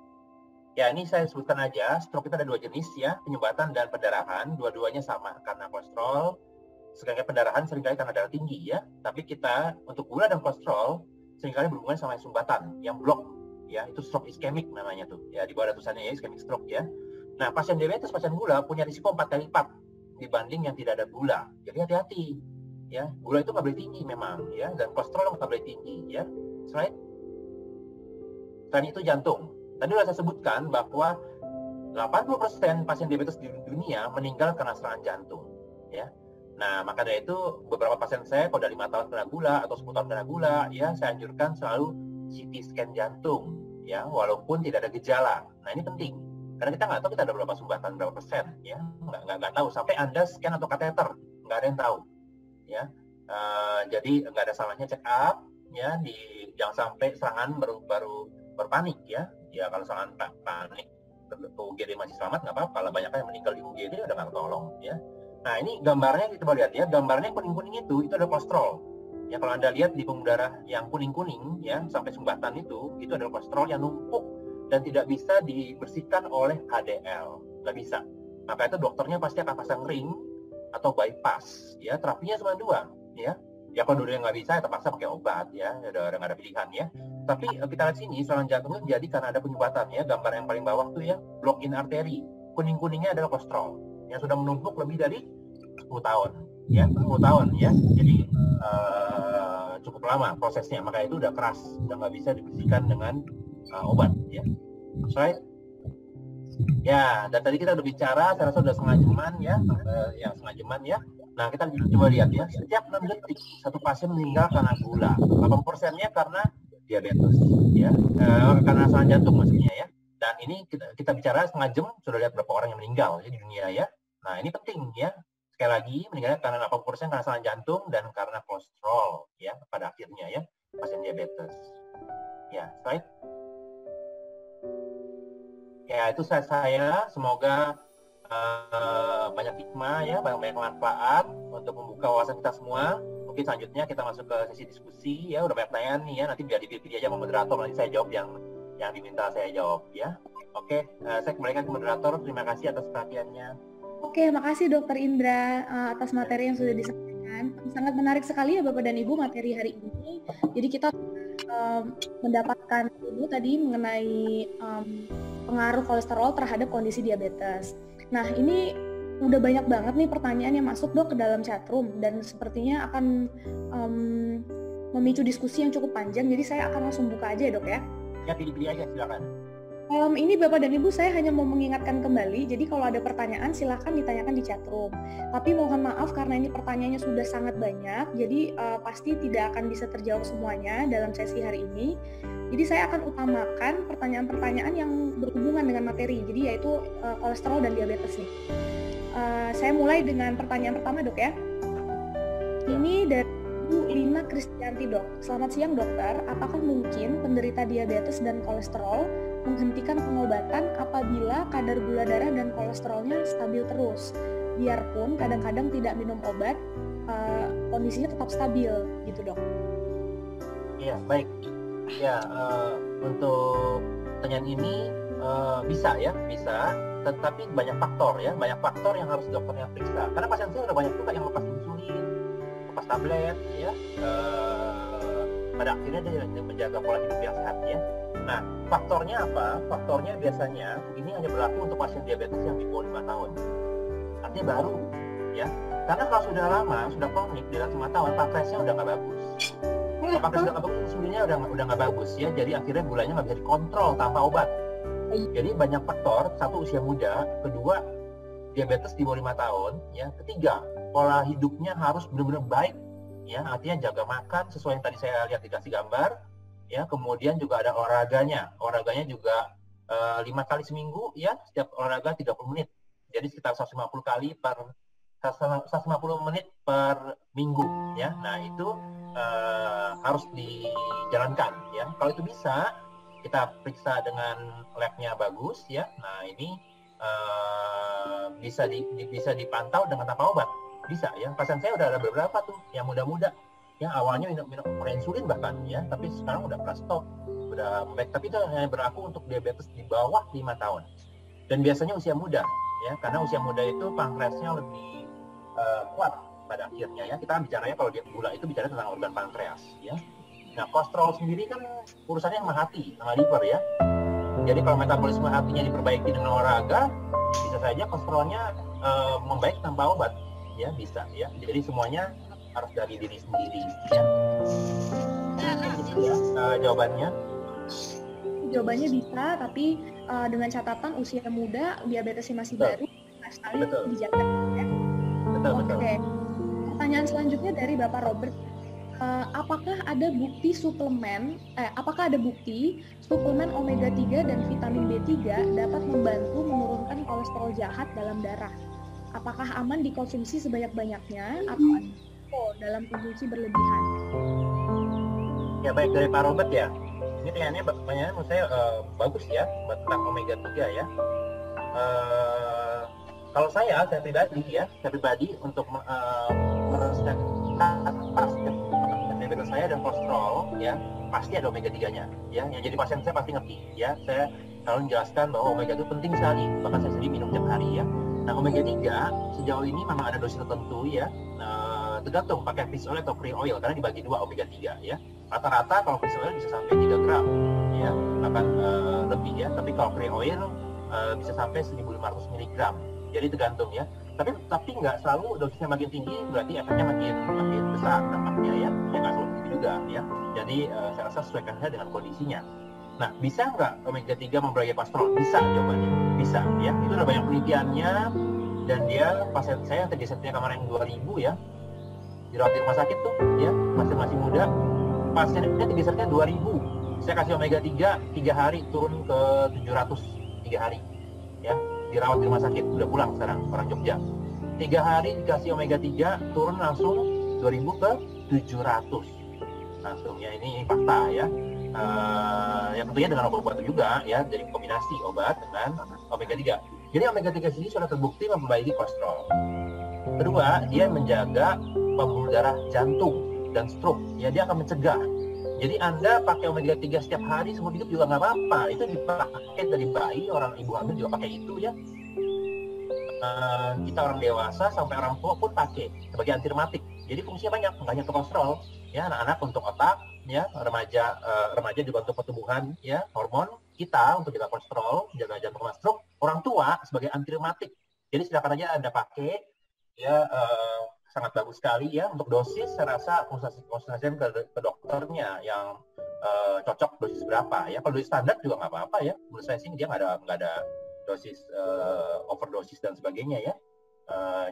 Ya, ini saya sebutkan aja, stroke itu ada 2 jenis ya, penyumbatan dan pendarahan. Dua-duanya sama karena kolesterol. Sedangkan pendarahan seringkali karena darah tinggi ya. Tapi kita untuk gula dan kolesterol seringkali berhubungan sama sumbatan yang blok ya, itu stroke iskemik namanya tuh ya, di bawah tulisannya ya, iskemik stroke ya. Nah, pasien diabetes, pasien gula punya risiko 4 kali lipat dibanding yang tidak ada gula. Jadi hati-hati ya, gula itu nggak boleh tinggi memang ya, dan kolesterol nggak boleh tinggi ya. Slide. Selain itu jantung, tadi sudah saya sebutkan bahwa 80% pasien diabetes di dunia meninggal karena serangan jantung ya. Nah, maka dari itu beberapa pasien saya kalau udah 5 tahun kena gula atau 10 tahun kena gula, ya saya anjurkan selalu CT scan jantung, ya, walaupun tidak ada gejala. Nah, ini penting. Karena kita nggak tahu kita ada berapa sumbatan, berapa persen, ya, nggak tahu. Sampai Anda scan atau kateter, nggak ada yang tahu, ya. Jadi nggak ada salahnya check up, ya, jangan sampai serangan baru berpanik, ya. Ya kalau serangan panik, UGD masih selamat nggak apa-apa. Kalau banyak yang meninggal di UGD udah nggak tolong, ya. Nah, ini gambarnya kita lihat ya, gambarnya kuning-kuning itu adalah kolesterol. Ya, kalau Anda lihat di pembuluh darah yang kuning-kuning ya sampai sumbatan itu adalah kolesterol yang numpuk dan tidak bisa dibersihkan oleh HDL, nggak bisa. Maka itu dokternya pasti akan pasang ring atau bypass, ya. Terapinya cuma 2, ya. Ya kalau dulu nggak bisa, ya terpaksa pakai obat, ya. Udah nggak ada pilihan, ya. Tapi kita lihat sini, serangan jantungnya jadi karena ada penyumbatan, ya. Gambar yang paling bawah tuh ya, block in artery. Kuning-kuningnya adalah kolesterol yang sudah menumpuk lebih dari 10 tahun, ya, 10 tahun, ya. Jadi cukup lama prosesnya, maka itu udah keras, udah nggak bisa dibersihkan dengan obat, ya. Right? Ya, dan tadi kita udah bicara, saya rasa udah setengah jaman, ya, yang setengah jaman, ya. Nah, kita coba lihat ya, setiap 6 detik satu pasien meninggal karena gula, 8%-nya karena diabetes, ya, karena serangan jantung maksudnya, ya. Dan ini kita bicara setengah jam sudah lihat berapa orang yang meninggal ya, di dunia, ya. Nah, ini penting, ya. Sekali lagi, meninggalnya karena 80% karena serangan jantung dan karena kolesterol, ya, pada akhirnya, ya, pasien diabetes. Ya, slide. Ya, itu saya semoga banyak hikmah, ya, banyak manfaat untuk membuka wawasan kita semua. Mungkin selanjutnya kita masuk ke sesi diskusi, ya. Udah banyak pertanyaan nih, ya, nanti biar dipilih aja sama moderator, nanti saya jawab yang diminta saya jawab, ya. Oke, saya kembalikan ke moderator. Terima kasih atas perhatiannya. Oke, makasih Dokter Indra atas materi yang sudah disampaikan. Sangat menarik sekali ya Bapak dan Ibu materi hari ini. Jadi kita mendapatkan ilmu tadi mengenai pengaruh kolesterol terhadap kondisi diabetes. Nah, ini udah banyak banget nih pertanyaan yang masuk Dok ke dalam chatroom dan sepertinya akan memicu diskusi yang cukup panjang. Jadi saya akan langsung buka aja ya Dok ya. Ya, pilih-pilih aja, silakan. Ini Bapak dan Ibu, saya hanya mau mengingatkan kembali, jadi kalau ada pertanyaan silahkan ditanyakan di chatroom. Tapi mohon maaf karena ini pertanyaannya sudah sangat banyak, jadi pasti tidak akan bisa terjawab semuanya dalam sesi hari ini. Jadi saya akan utamakan pertanyaan-pertanyaan yang berhubungan dengan materi, jadi yaitu kolesterol dan diabetes nih. Saya mulai dengan pertanyaan pertama Dok ya. Ini dari Bu Lina Kristianti Dok. Selamat siang dokter, apakah mungkin penderita diabetes dan kolesterol menghentikan pengobatan apabila kadar gula darah dan kolesterolnya stabil terus, biarpun kadang-kadang tidak minum obat, kondisinya tetap stabil, gitu Dok? Iya, baik. Ya, untuk pertanyaan ini bisa ya, bisa. Tetapi banyak faktor ya, banyak faktor yang harus dokternya periksa. Karena pasien saya udah banyak juga yang lepas insulin, lepas tablet, ya. Pada akhirnya dia menjaga pola hidup yang sehat ya. Nah, faktornya apa? Faktornya biasanya ini hanya berlaku untuk pasien diabetes yang di bawah 5 tahun. Artinya baru, ya. Karena kalau sudah lama, sudah kronik di atas 5 tahun, pankreasnya udah nggak bagus. Kalau pankreas udah nggak bagus, insulinnya udah nggak bagus ya. Jadi akhirnya gulanya nggak bisa dikontrol tanpa obat. Jadi banyak faktor. Satu, usia muda. Kedua, diabetes di bawah 5 tahun. Ya. Ketiga, pola hidupnya harus benar-benar baik. Ya, artinya jaga makan sesuai yang tadi saya lihat dikasih gambar. Ya, kemudian juga ada olahraganya juga 5 kali seminggu ya, setiap olahraga 30 menit, jadi sekitar 150 menit per minggu ya. Nah itu harus dijalankan ya. Kalau itu bisa, kita periksa dengan labnya bagus ya. Nah ini bisa dipantau dengan tanpa obat, bisa ya. Pasien saya udah ada beberapa tuh yang muda-muda yang awalnya minum insulin bahkan ya, tapi sekarang udah pernah stop, udah baik. Tapi itu hanya berlaku untuk diabetes di bawah 5 tahun dan biasanya usia muda ya, karena usia muda itu pankreasnya lebih kuat pada akhirnya ya. Kita bicaranya kalau dia gula itu bicara tentang organ pankreas ya. Nah, kolesterol sendiri kan urusannya sama hati, sama liver ya. Jadi kalau metabolisme hatinya diperbaiki dengan olahraga, bisa saja kolesterolnya membaik tanpa obat ya, bisa ya. Jadi semuanya harus dari diri sendiri ya. Jawabannya bisa, tapi dengan catatan usia muda, diabetesnya masih baru, sekali dijaga ya. Betul. Oke. Pertanyaan selanjutnya dari Bapak Robert. Apakah ada bukti suplemen omega 3 dan vitamin B3 dapat membantu menurunkan kolesterol jahat dalam darah? Apakah aman dikonsumsi sebanyak-banyaknya atau ada risiko dalam konsumsi berlebihan? Ya baik, dari Pak Robert ya. Ini pertanyaannya menurut saya bagus ya tentang omega 3 ya. Kalau saya pribadi untuk meresepkan pasien diabetes saya dan kolesterol ya pasti ada omega 3-nya ya. Yang jadi pasien saya pasti ngerti ya. Saya selalu menjelaskan bahwa omega itu penting sekali, bahkan saya sendiri minum tiap hari ya. Nah, omega 3 sejauh ini memang ada dosis tertentu ya. Tergantung pakai fish oil atau krill oil karena dibagi dua omega 3 ya. Rata-rata kalau fish oil bisa sampai 3 gram ya, bahkan lebih ya. Tapi kalau krill oil bisa sampai 1.500 mg. Jadi tergantung ya. Tapi nggak selalu dosisnya makin tinggi berarti efeknya makin besar dampaknya ya. Ya nggak selalu begitu juga ya. Jadi saya rasa sesuaikan saja dengan kondisinya. Nah, bisa nggak omega 3 memperbaiki kolesterol? Bisa jawabannya. Bisa ya. Itu udah banyak penelitiannya dan dia pasien saya yang terjadi kemarin 2000 ya. Dirawat di rumah sakit tuh ya, masih muda. Pasiennya digesernya 2000. Saya kasih omega 3 3 hari turun ke 700 3 hari. Ya, dirawat di rumah sakit, udah pulang sekarang orang Jogja. 3 hari dikasih omega 3 turun langsung 2000 ke 700 langsung ya. Ini fakta ya. Yang tentunya dengan obat-obat juga ya, jadi kombinasi obat dengan omega 3. Jadi omega 3 sendiri sudah terbukti memperbaiki kolesterol. Kedua, dia menjaga pembuluh darah jantung dan stroke ya, dia akan mencegah. Jadi Anda pakai omega 3 setiap hari seumur hidup juga nggak apa-apa. Itu dipakai dari bayi, orang ibu hamil juga pakai itu ya. Kita orang dewasa sampai orang tua pun pakai sebagai antirematik. Jadi fungsinya banyak, nggak hanya untuk kolesterol ya, anak-anak untuk otak ya, remaja dibantu pertumbuhan ya, hormon, kita untuk jaga kolesterol, jaga jantung sama stroke, orang tua sebagai antirematik. Jadi silakan aja Anda pakai ya. Sangat bagus sekali ya. Untuk dosis saya rasa konsultasikan ke dokternya yang cocok dosis berapa ya. Kalau dosis standar juga nggak apa-apa ya. Menurut saya sih dia nggak ada dosis overdosis dan sebagainya ya.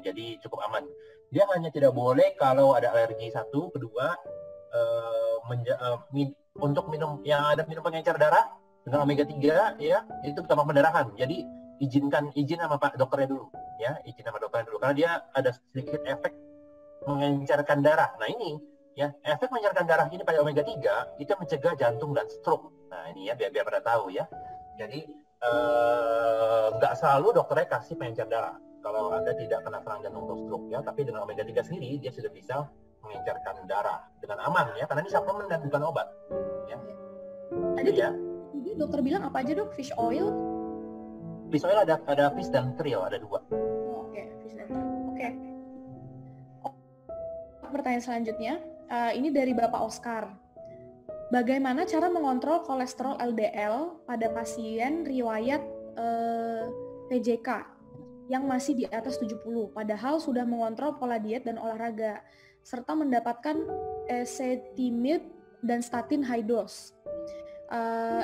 Jadi cukup aman. Dia hanya tidak boleh kalau ada alergi satu, kedua untuk minum pengencer darah dengan omega 3 ya, itu tambah pendarahan. Jadi izin sama Pak dokternya dulu ya, karena dia ada sedikit efek mengencerkan darah. Nah ini ya, efek mengencerkan darah ini pada omega 3 itu mencegah jantung dan stroke. Nah ini ya, biar pada tahu ya. Jadi nggak selalu dokternya kasih pengencer darah kalau Anda tidak kena serangan jantung atau stroke ya, tapi dengan omega 3 sendiri dia sudah bisa mengencerkan darah dengan aman ya, karena ini suplemen dan bukan obat ya. Tadi ya, dokter bilang apa aja dok? Fish oil? Fish oil ada fish dan krill, ada dua. Oke, fish dan krill. Oke. Pertanyaan selanjutnya, ini dari Bapak Oscar. Bagaimana cara mengontrol kolesterol LDL pada pasien riwayat PJK yang masih di atas 70, padahal sudah mengontrol pola diet dan olahraga, serta mendapatkan ezetimibe dan statin high dose.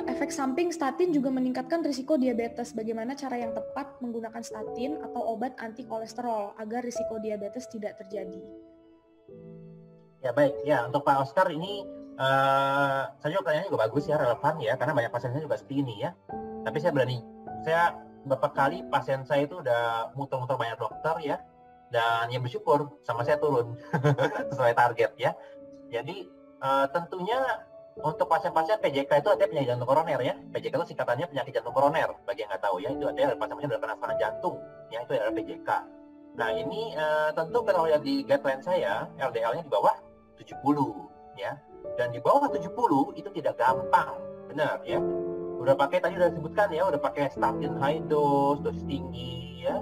Efek samping statin juga meningkatkan risiko diabetes. Bagaimana cara yang tepat menggunakan statin atau obat anti kolesterol agar risiko diabetes tidak terjadi? Ya baik, ya untuk Pak Oscar ini saya juga pertanyaannya juga bagus ya, relevan ya, karena banyak pasien saya juga seperti ini ya. Tapi saya beberapa kali pasien saya itu udah muter-muter banyak dokter ya, dan yang bersyukur sama saya turun sesuai target ya. Jadi tentunya untuk pasien-pasien PJK itu artinya penyakit jantung koroner ya. PJK itu singkatannya penyakit jantung koroner, bagi yang nggak tahu ya, itu artinya pasien-pasien udah kena serangan jantung ya, itu adalah PJK. Nah ini tentu kalau lihat di guideline saya, LDL-nya di bawah 70 ya, dan di bawah 70 itu tidak gampang, benar ya. Udah tadi udah disebutkan ya, udah pakai statin high dose, dosis tinggi ya,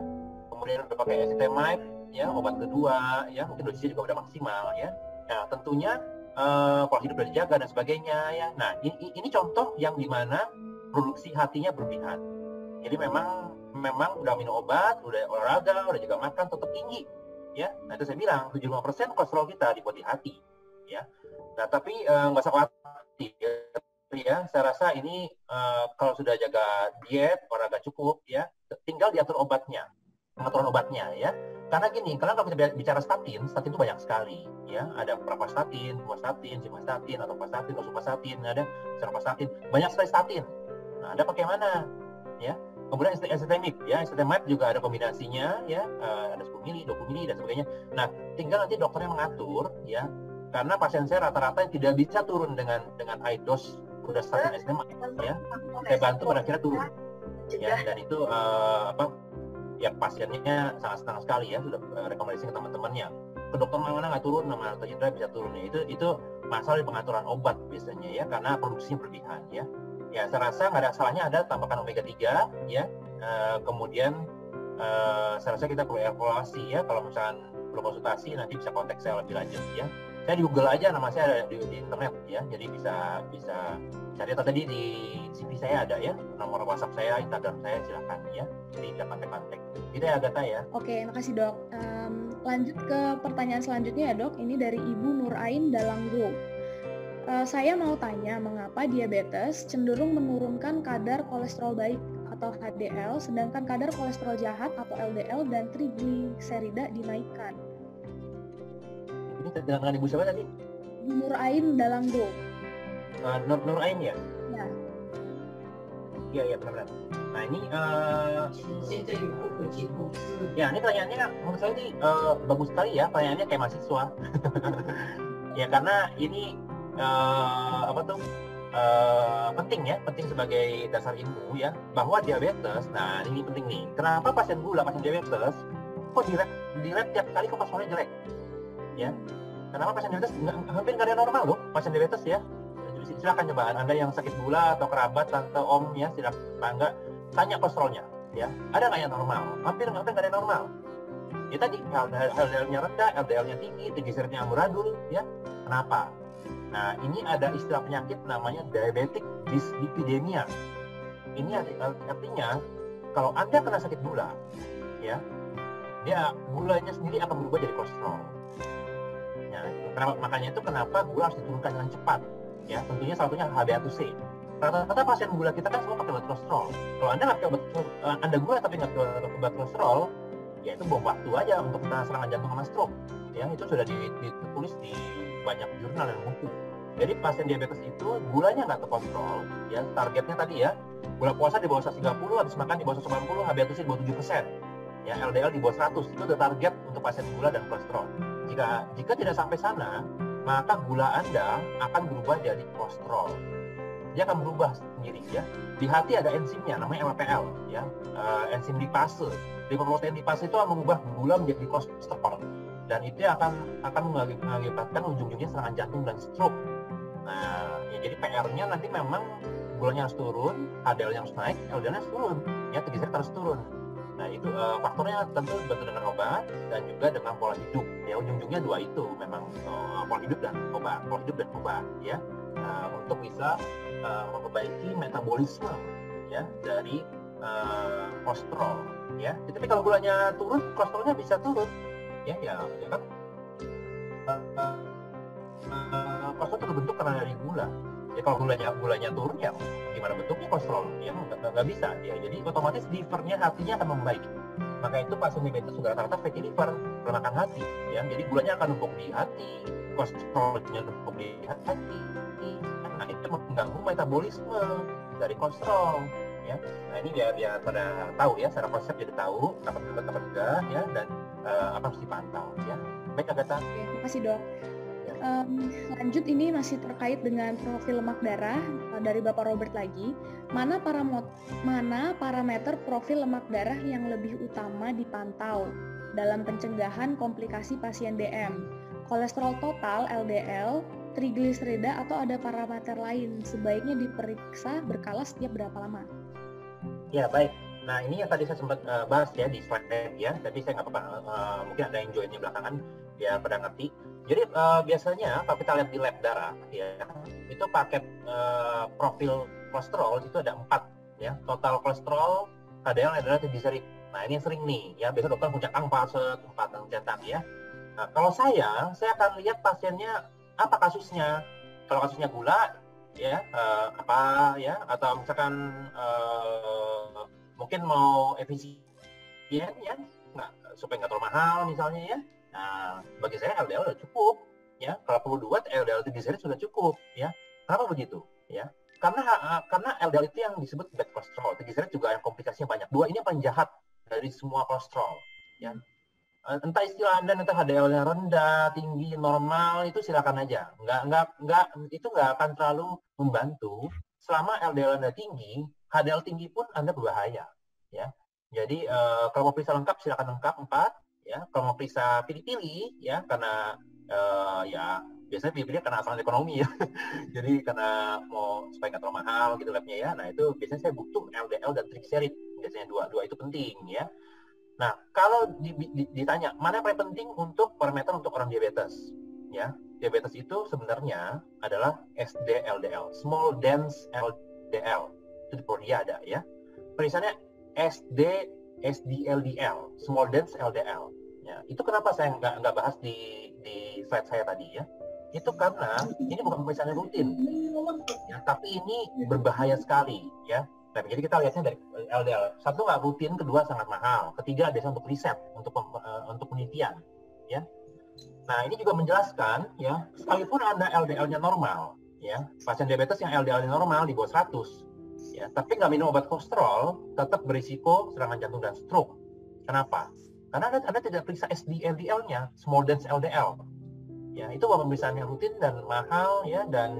kemudian udah pakai ezetimibe ya, obat kedua ya, mungkin dosisnya juga udah maksimal ya. Nah tentunya pola hidup udah dijaga dan sebagainya ya. Nah ini contoh yang dimana produksi hatinya berlebihan. Jadi memang udah minum obat, udah olahraga, udah juga makan, tetap tinggi ya. Nah itu saya bilang 75% kolesterol kita dibuat di hati ya. Nah tapi nggak usah khawatir ya, saya rasa ini kalau sudah jaga diet, olahraga cukup ya, tinggal diatur obatnya pengaturan obatnya ya. Karena gini, kalau kita bicara statin itu banyak sekali ya. Ada pravastatin, puvastatin, simvastatin, atorvastatin, rosuvastatin, ada servastatin, banyak sekali statin. Nah, ada pakai mana ya? Kemudian estetemik ya, estetemik juga ada kombinasinya ya, ada 10 mili, 20 mili dan sebagainya. Nah, tinggal nanti dokternya mengatur ya. Karena pasien saya rata-rata yang tidak bisa turun dengan high dose puvastatin estetemik ya. Saya bantu pada akhirnya turun. Ya, dan itu ya pasiennya sangat senang sekali ya, sudah rekomendasi ke teman-temannya. Ke dokter mana nggak turun, nama dokter Indra bisa turun ya. Itu masalah di pengaturan obat biasanya ya, karena produksinya berlebihan ya. Ya, saya rasa nggak ada salahnya ada tambahkan omega 3 ya. Kemudian saya rasa kita perlu evaluasi ya, kalau misalkan perlu konsultasi nanti bisa kontak saya lebih lanjut ya. Saya di Google aja, nama saya ada di internet ya, jadi bisa cari, atau tadi di CV saya ada ya, nomor WhatsApp saya, Instagram saya, silakan ya, jadi bisa kontak-kontak. Gitu ya Agatha ya. Oke, makasih dok. Lanjut ke pertanyaan selanjutnya ya dok, ini dari Ibu Nurain Dalanggo. Saya mau tanya, mengapa diabetes cenderung menurunkan kadar kolesterol baik atau HDL, sedangkan kadar kolesterol jahat atau LDL dan trigliserida dinaikkan? Ini dengan ibu siapa tadi? Nurain Dalanggo. Nurain ya? Ya. Iya benar-benar. Nah ini ya ini pertanyaannya menurut saya ini bagus sekali ya, pertanyaannya kayak mahasiswa. Ya karena ini penting sebagai dasar ilmu ya, bahwa diabetes. Nah ini penting nih, kenapa pasien diabetes kok di lab tiap kali kok kolesterolnya jelek ya? Kenapa pasien diabetes hampir nggak ada normal loh pasien diabetes ya? Silakan coba Anda yang sakit gula atau kerabat, tante, om ya, silakan tangga, tanya kolesterolnya ya, ada nggak yang normal? Hampir nggak ada yang normal. Ya tadi LDL-nya rendah, LDL-nya tinggi, trigliseridnya amburadul ya. Kenapa? Nah, ini ada istilah penyakit namanya diabetic dyslipidemia. Ini artinya kalau Anda kena sakit gula, ya, dia gulanya sendiri akan berubah jadi kolesterol. Ya, makanya itu kenapa gula harus diturunkan dengan cepat. Ya, tentunya salah satunya HbA1c. Rata-rata pasien gula kita kan semua pakai obat kolesterol. Kalau Anda nggak pakai Anda gula tapi nggak pakai obat kolesterol, ya itu bom waktu aja untuk serangan jantung sama stroke. Ya, itu sudah ditulis di banyak jurnal dan buku. Jadi pasien diabetes itu gulanya nggak terkontrol, ya targetnya tadi ya, gula puasa di bawah 130, habis makan di bawah 190, HbA1c di bawah 7%, ya LDL di bawah 100, itu udah target untuk pasien gula dan kolesterol. Jika tidak sampai sana, maka gula Anda akan berubah jadi kolesterol. Dia akan berubah sendiri ya. Di hati ada enzimnya namanya LPL ya, enzim lipase. Lipoprotein lipase itu akan mengubah gula menjadi kolesterol. Dan itu akan mengakibatkan ujung-ujungnya serangan jantung dan stroke. Nah, ya jadi PR-nya nanti memang gulanya harus turun, HDL-nya harus naik, LDL-nya harus turun, ya trigliserid harus turun. Nah itu faktornya tentu dibantu dengan obat dan juga dengan pola hidup. Ya ujung-ujungnya dua itu memang pola hidup dan obat, ya untuk bisa memperbaiki metabolisme ya dari kolesterol. Ya, tapi kalau gulanya turun, kolesterolnya bisa turun. Ya kan kolesterol terbentuk karena dari gula. Ya kalau gulanya turun ya gimana bentuknya kolesterol? Ya nggak bisa ya. Jadi otomatis livernya, hatinya akan membaik. Maka itu pasien diabetes sudah rata-rata fatty liver, kelemahan hati. Ya, jadi gulanya akan numpuk di hati, kolesterolnya numpuk di hati. Nah itu mengganggu metabolisme dari kolesterol. Ya, nah ini biar pada tahu ya, secara konsep jadi tahu kapan enggak ya, dan apa harus dipantau ya. Baik Agatha. Oke, makasih dok. Lanjut, ini masih terkait dengan profil lemak darah dari Bapak Robert lagi. Mana parameter profil lemak darah yang lebih utama dipantau dalam pencegahan komplikasi pasien DM? Kolesterol total, LDL, trigliserida, atau ada parameter lain sebaiknya diperiksa berkala setiap berapa lama? Ya baik. Nah ini yang tadi saya sempat bahas ya di slide ya, tapi saya nggak apa-apa, mungkin ada yang joinnya belakangan biar pada ngerti. Jadi biasanya kalau kita lihat di lab darah ya, itu paket profil kolesterol itu ada 4 ya, total kolesterol, HDL, adalah trigliserid. Nah ini yang sering nih ya, biasa dokter puncak angka 4 cetak ya. Nah kalau saya akan lihat pasiennya apa kasusnya. Kalau kasusnya gula ya apa ya, atau misalkan mungkin mau efisien ya, supaya nggak terlalu mahal misalnya ya. Nah, bagi saya LDL udah cukup ya. Kalau perlu 2, LDL triglyceride sudah cukup ya. Kenapa begitu ya? Karena LDL itu yang disebut bad cholesterol. Triglyceride juga yang komplikasinya banyak. 2 ini yang paling jahat dari semua kolesterol ya. Entah istilah Anda entah HDL-nya rendah, tinggi, normal, itu silakan aja. Itu nggak akan terlalu membantu selama LDL Anda tinggi. HDL tinggi pun Anda berbahaya ya. Jadi kalau mau periksa lengkap silakan lengkap 4 ya. Kalau mau periksa pilih-pilih ya, karena ya biasanya pilih-pilih karena alasan ekonomi ya. Jadi karena mau supaya nggak terlalu mahal gitu labnya ya. Nah itu biasanya saya butuh LDL dan triglyceride. Biasanya dua itu penting ya. Nah, kalau ditanya mana yang paling penting untuk parameter untuk orang diabetes, ya, diabetes itu sebenarnya adalah SD-LDL, small dense LDL, itu di Prodia ada ya. Tulisannya SD-LDL, small dense LDL. Ya, itu kenapa saya nggak bahas di slide saya tadi ya? Itu karena ini bukan pemeriksaan rutin, ya, tapi ini berbahaya sekali ya. Nah, jadi kita lihatnya dari LDL. Satu nggak rutin, kedua sangat mahal, ketiga biasanya untuk riset, untuk penelitian, ya. Nah ini juga menjelaskan, ya, sekalipun Anda LDL-nya normal, ya, pasien diabetes yang LDL-nya normal di bawah 100, ya, tapi nggak minum obat kolesterol, tetap berisiko serangan jantung dan stroke. Kenapa? Karena Anda tidak periksa SD-LDL-nya, small dense LDL, ya, itu pemeriksaan yang rutin dan mahal, ya, dan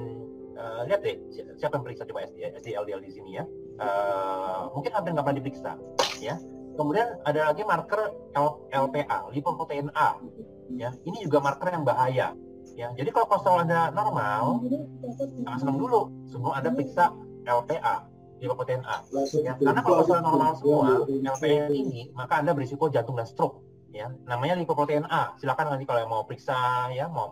lihat deh siapa yang periksa coba SD-LDL di sini ya. Mungkin hampir nggak pernah diperiksa ya. Kemudian ada lagi marker LPA, lipoprotein A ya. Ini juga marker yang bahaya ya. Jadi kalau kolesterol Anda normal, jangan senang dulu sebelum Anda periksa LPA, lipoprotein A ya. Karena kalau kolesterol normal semua, LPA tinggi, maka Anda berisiko jantung dan stroke ya. Namanya lipoprotein A. Silakan nanti kalau mau periksa ya, mau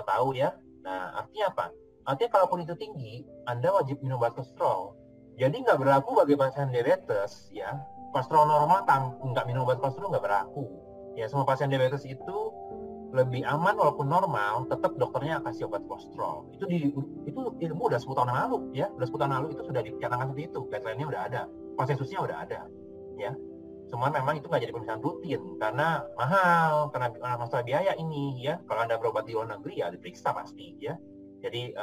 tahu ya. Nah, artinya apa? Artinya kalaupun itu tinggi, Anda wajib minum obat kolesterol. Jadi nggak berlaku bagi pasien diabetes ya. Kolesterol normal nggak minum obat kolesterol nggak berlaku. Ya, semua pasien diabetes itu lebih aman walaupun normal, tetap dokternya kasih obat kolesterol. Itu ilmu udah 10 tahun yang lalu ya. Udah 10 tahun lalu itu sudah dicanangkan seperti itu. Guideline-nya udah ada. Konsensusnya udah ada ya. Cuman memang itu nggak jadi pemeriksaan rutin karena mahal, karena masalah biaya ini ya. Kalau Anda berobat di luar negeri ya diperiksa pasti ya. Jadi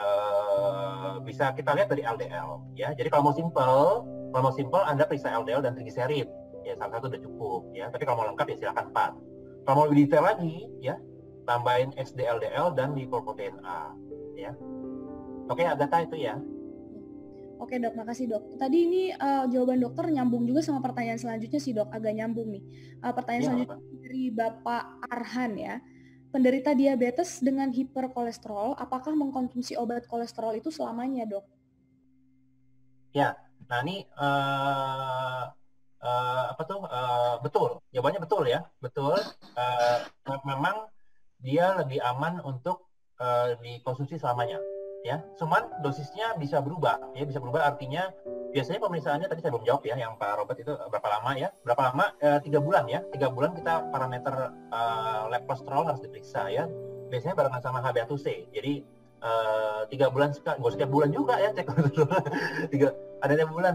bisa kita lihat dari LDL ya. Jadi kalau mau simple Anda periksa LDL dan triglyceride. Ya salah satu udah cukup ya. Tapi kalau mau lengkap ya silakan 4. Kalau mau lebih detail lagi ya, tambahin SD-LDL dan lipoprotein A ya. Oke, Agatha itu ya. Oke dok, makasih dok. Tadi ini jawaban dokter nyambung juga sama pertanyaan selanjutnya sih dok, agak nyambung nih. Pertanyaan selanjutnya dari Bapak Arhan ya. Penderita diabetes dengan hiperkolesterol, apakah mengkonsumsi obat kolesterol itu selamanya, dok? Ya, nah ini betul. Jawabannya betul ya, betul. Memang dia lebih aman untuk dikonsumsi selamanya. Ya, cuman dosisnya bisa berubah. Ya, bisa berubah artinya biasanya pemeriksaannya tadi saya belum jawab ya, yang Pak Robert itu berapa lama ya? Berapa lama? 3 bulan ya. 3 bulan kita parameter lab kolesterol harus diperiksa ya. Biasanya barengan sama HbA1c. Jadi 3 bulan sekali, nggak setiap bulan juga ya cek kolesterol. Ada 3 bulan.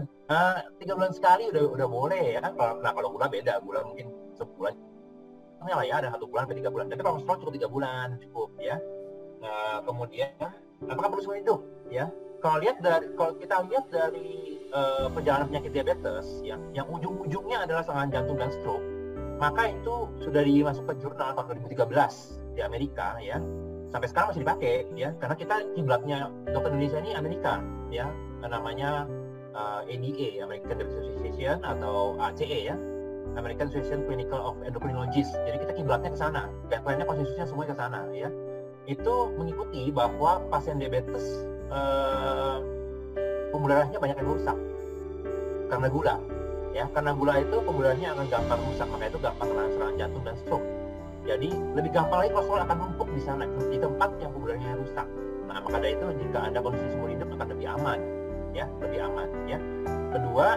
3 bulan sekali udah boleh ya. Nah kalau gula beda, gula mungkin sebulan. Lah ya ada 1 bulan sampai 3 bulan. Tapi kalau kolesterol cukup 3 bulan cukup ya. Kemudian apakah perlu seumur hidup ya? Kalau kita lihat dari perjalanan penyakit diabetes yang ujung-ujungnya adalah serangan jantung dan stroke, maka itu sudah dimasuk ke jurnal tahun 2013 di Amerika ya. Sampai sekarang masih dipakai ya, karena kita kiblatnya dokter Indonesia ini Amerika ya, namanya ADA, American Diabetes Association, atau ACE ya, American Association Clinical of Endocrinologists. Jadi kita kiblatnya ke sana, guideline-nya konsensusnya semua ke sana ya. Itu mengikuti bahwa pasien diabetes pembuluh darahnya banyak yang rusak karena gula ya. Karena gula itu pembuluh darahnya akan gampang rusak, makanya itu gampang kena serangan jantung dan stroke. Jadi lebih gampang lagi kolesterol akan numpuk di sana, di tempat yang pembuluh darahnya rusak. Nah maka dari itu jika Anda kondisi seumur hidup akan lebih aman ya, lebih aman ya. Kedua,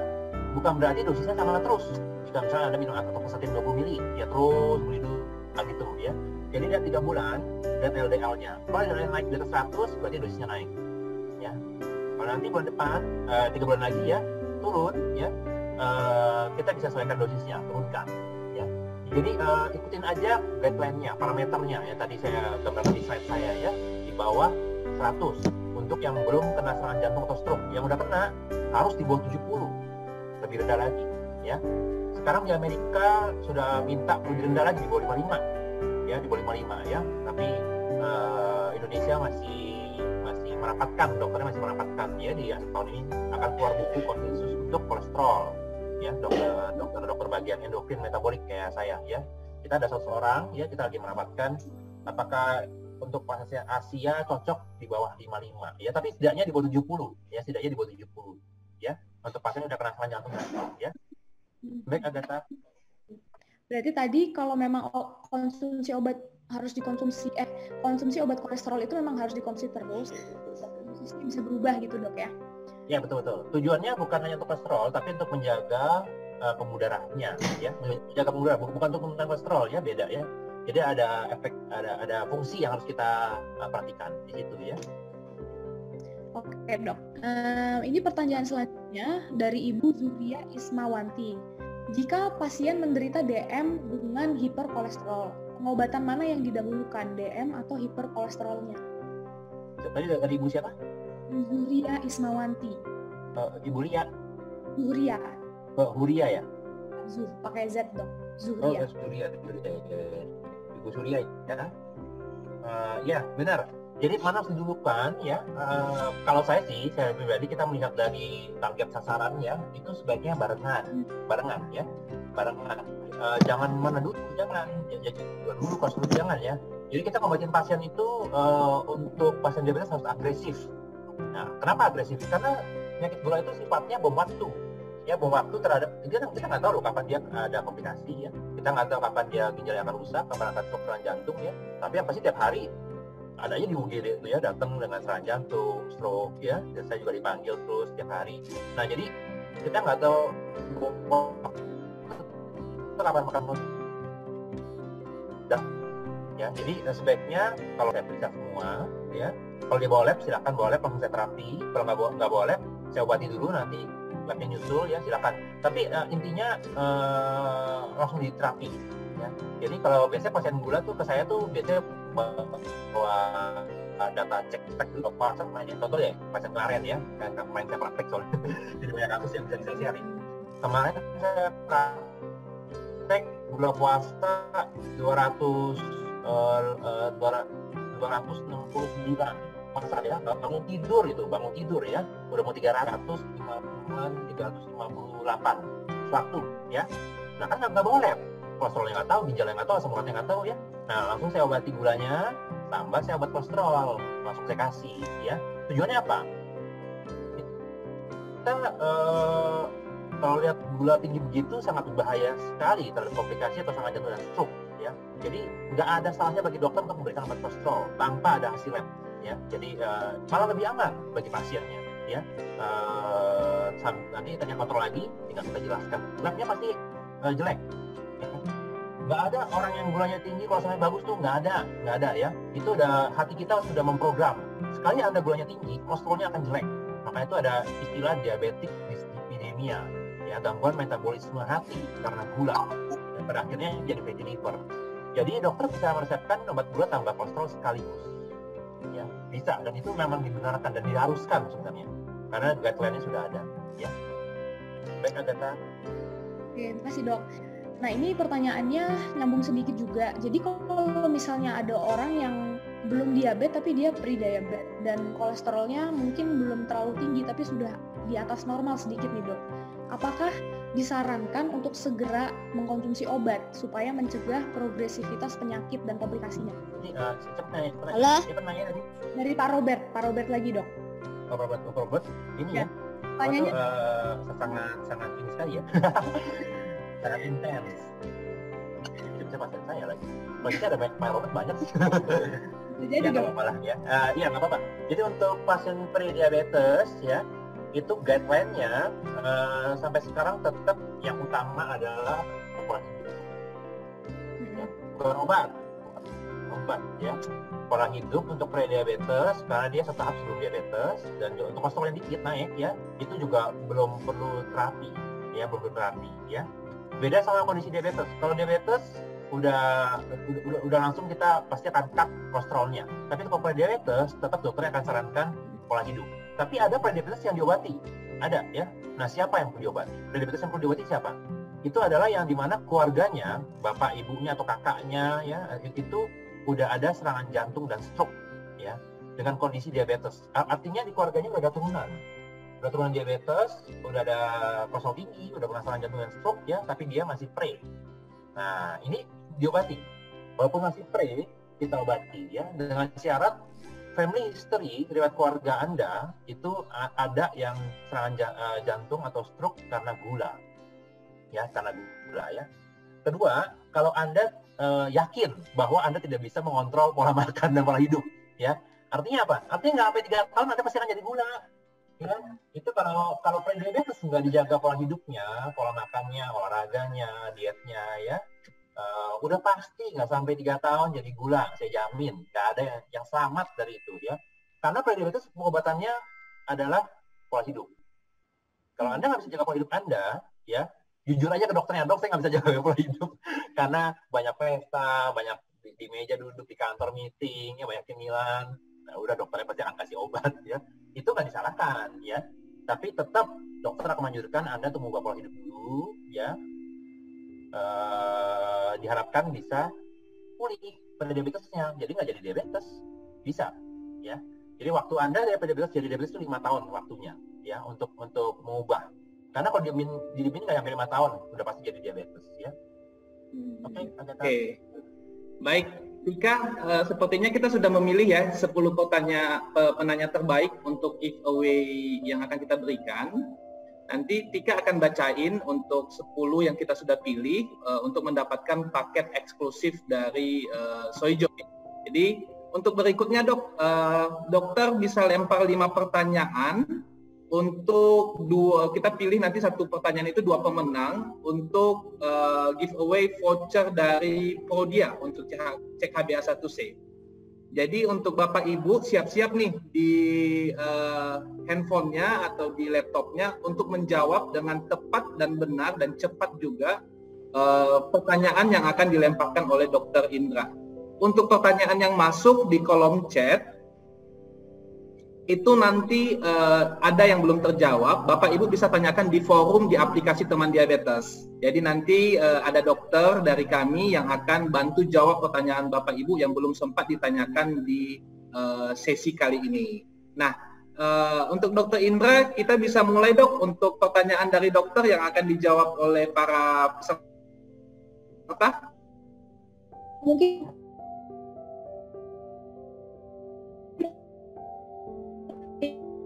bukan berarti dosisnya sama terus. Jika misalnya Anda minum atorvastatin 20 mili ya terus hidup gitu ya. Jadi lihat 3 bulan dan LDL-nya. Kalau LDL naik di atas 100 berarti dosisnya naik ya. Kalau nanti bulan depan 3 bulan lagi ya turun ya, kita bisa sesuaikan dosisnya, turunkan ya. Jadi ikutin aja guideline-nya, parameternya yang tadi saya gambarkan di slide saya ya, di bawah 100 untuk yang belum kena serangan jantung atau stroke. Yang udah kena harus di bawah 70, lebih rendah lagi ya. Sekarang di Amerika sudah minta lebih rendah lagi, di bawah 55 ya, di bawah 55 ya. Tapi Indonesia masih merapatkan, dokternya masih merapatkan ya. Di akhir tahun ini akan keluar buku khusus untuk kolesterol ya, dokter bagian endokrin metabolik kayak saya ya. Kita ada seseorang ya, kita lagi merapatkan apakah untuk pasien Asia cocok di bawah 55 ya, tapi setidaknya di bawah 70 ya, setidaknya di bawah 70 ya, untuk pasien udah kena serangan jantung ya. Baik Agatha. Berarti tadi kalau memang konsumsi obat harus dikonsumsi, konsumsi obat kolesterol itu memang harus dikonsumsi terus, bisa berubah gitu dok ya? Ya betul. Tujuannya bukan hanya untuk kolesterol, tapi untuk menjaga pembuluh darahnya ya, menjaga pembuluh darah, bukan untuk menurunkan kolesterol ya, beda ya. Jadi ada efek, ada fungsi yang harus kita perhatikan di situ ya. Oke dok, ini pertanyaan selanjutnya dari Ibu Zuria Ismawanti. Jika pasien menderita DM dengan hiperkolesterol, pengobatan mana yang didahulukan, DM atau hiperkolesterolnya? Tadi dari Ibu siapa? Zuria Ismawanti. Ibu Lia. Zuria. Huria ya? Pakai Z dok. Zuria. Zuria. Ibu Surya ya. Ya benar. Jadi mana harus didulukan ya? Kalau saya pribadi kita melihat dari target sasaran ya, itu sebaiknya barengan ya, barengan. Jangan mana dulu, jangan. Jadi dulu pas dulu jangan ya. Jadi kita ngobatin pasien itu untuk pasien diabetes harus agresif. Nah, kenapa agresif? Karena penyakit gula itu sifatnya bom waktu. Ya, bom waktu terhadap kita nggak tahu loh kapan dia ada komplikasi ya. Kita nggak tahu kapan dia ginjalnya akan rusak, kapan akan serangan jantung ya. Tapi yang pasti tiap hari adanya di UGD itu ya, datang dengan serangan jantung, stroke ya. Dan saya juga dipanggil terus tiap hari. Nah, jadi kita nggak tahu kapan makan ya. Jadi sebaiknya kalau saya periksa semua ya. Kalau dia bawa lab, silakan bawa lab, langsung saya terapi. Kalau nggak bawa lab, saya obati dulu, nanti labnya nyusul ya, silakan. Tapi intinya langsung diterapi ya. Jadi kalau biasanya pasien gula tuh ke saya tuh biasanya bawa data cek dulu apa namanya, contoh ya pasien kemarin ya, kan kemarin saya praktek soalnya jadi banyak kasus yang bisa saya share. Kemarin saya praktek gula puasa 269 masa ya, bangun tidur ya, udah mau 358 waktu ya. Nah kan nggak boleh, kolesterolnya nggak tahu, ginjalnya nggak tahu, asam uratnya nggak tahu ya. Nah langsung saya obati gulanya, tambah saya obat kolesterol, langsung saya kasih ya. Tujuannya apa? Kita kalau lihat gula tinggi begitu sangat berbahaya sekali terhadap komplikasi atau serangan jantung dan stroke ya. Jadi nggak ada salahnya bagi dokter untuk memberikan obat kolesterol tanpa ada hasil lab ya. Jadi malah lebih aman bagi pasiennya ya. Nanti tanya kontrol lagi, tinggal kita jelaskan. Labnya pasti jelek ya. Nggak ada orang yang gulanya tinggi kolesterolnya bagus tuh, nggak ada ya. Itu udah hati kita sudah memprogram, sekali ada gulanya tinggi kolesterolnya akan jelek. Makanya itu ada istilah diabetik dyslipidemia ya, gangguan metabolisme hati karena gula dan pada akhirnya jadi fatty liver. Jadi dokter bisa meresepkan obat gula tambah kolesterol sekaligus ya, bisa, dan itu memang dibenarkan dan diharuskan sebenarnya karena guideline-nya sudah ada ya. Baik Agatha. Oke, terima kasih dok. Nah ini pertanyaannya nyambung sedikit juga. Jadi kalau misalnya ada orang yang belum diabetes tapi dia pre-diabetes dan kolesterolnya mungkin belum terlalu tinggi tapi sudah di atas normal sedikit nih dok, apakah disarankan untuk segera mengkonsumsi obat supaya mencegah progresivitas penyakit dan komplikasinya? Ini Halo? Pertanyaan tadi Dari Pak Robert lagi dok. Robert ini ya. Tanyanya sangat ini sekali ya. Sangat intens. Itu bisa pasien saya lagi. Maksudnya ada Pak Robert banyak sih. Jadi ya nggak apa-apa lah ya. Iya nggak apa-apa. Jadi untuk pasien pre-diabetes ya, itu guideline-nya sampai sekarang tetap yang utama adalah pola hidup. Ya, bukan obat ya. Pola hidup untuk pre-diabetes karena dia setahap sebelum diabetes, dan untuk kolesterol yang dikit naik ya, itu juga belum perlu terapi ya, Beda sama kondisi diabetes. Kalau diabetes udah langsung kita pasti akan cut kolesterolnya. Tapi kalau prediabetes tetap dokter akan sarankan pola hidup. Tapi ada prediabetes yang diobati, ada ya. Nah, siapa yang perlu diobati? Prediabetes yang perlu diobati siapa? Itu adalah yang dimana keluarganya, bapak ibunya atau kakaknya ya, itu udah ada serangan jantung dan stroke ya dengan kondisi diabetes. Artinya di keluarganya udah ada turunan diabetes, udah ada kolesterol tinggi, udah pernah serangan jantung dan stroke ya, tapi dia masih pre. Nah, ini diobati. Walaupun masih pre, kita obati ya dengan syarat family history, riwayat keluarga Anda itu ada yang serangan jantung atau stroke karena gula. Ya, karena gula ya. Kedua, kalau Anda yakin bahwa Anda tidak bisa mengontrol pola makan dan pola hidup ya. Artinya apa? Artinya nggak sampai 3 tahun Anda pasti akan jadi gula. Ya, itu kalau prediabetes nggak dijaga pola hidupnya, pola makannya, olahraganya, dietnya ya, udah pasti nggak sampai 3 tahun jadi gula, saya jamin. Nggak ada yang selamat dari itu ya. Karena prediabetes pengobatannya adalah pola hidup. Kalau Anda nggak bisa jaga pola hidup Anda, ya jujur aja ke dokternya, dok saya nggak bisa jaga pola hidup karena banyak pesta, banyak di meja duduk di kantor meeting, ya banyak cemilan. Nah, udah dokternya pasti akan kasih obat ya. Itu nggak disalahkan ya, tapi tetap dokter akan menganjurkan Anda untuk mengubah pola hidup dulu ya. Diharapkan bisa pulih pada diabetesnya, jadi nggak jadi diabetes bisa ya. Jadi waktu Anda dari diabetes jadi diabetes itu 5 tahun waktunya ya untuk mengubah. Karena kalau didiemin nggak sampai 5 tahun udah pasti jadi diabetes ya. Oke. Baik, Tika, sepertinya kita sudah memilih ya 10 penanya terbaik untuk giveaway yang akan kita berikan. Nanti Tika akan bacain untuk 10 yang kita sudah pilih untuk mendapatkan paket eksklusif dari Soijo. Jadi untuk berikutnya dokter bisa lempar 5 pertanyaan untuk kita pilih nanti 1 pertanyaan itu 2 pemenang untuk giveaway voucher dari Prodia untuk cek HbA1c. Jadi untuk Bapak Ibu siap-siap nih di handphonenya atau di laptopnya untuk menjawab dengan tepat dan benar dan cepat juga pertanyaan yang akan dilemparkan oleh Dr. Indra. Untuk pertanyaan yang masuk di kolom chat itu nanti ada yang belum terjawab, Bapak Ibu bisa tanyakan di forum di aplikasi Teman Diabetes. Jadi nanti ada dokter dari kami yang akan bantu jawab pertanyaan Bapak Ibu yang belum sempat ditanyakan di sesi kali ini. Nah, untuk Dokter Indra, kita bisa mulai dok untuk pertanyaan dari dokter yang akan dijawab oleh para peserta. Mungkin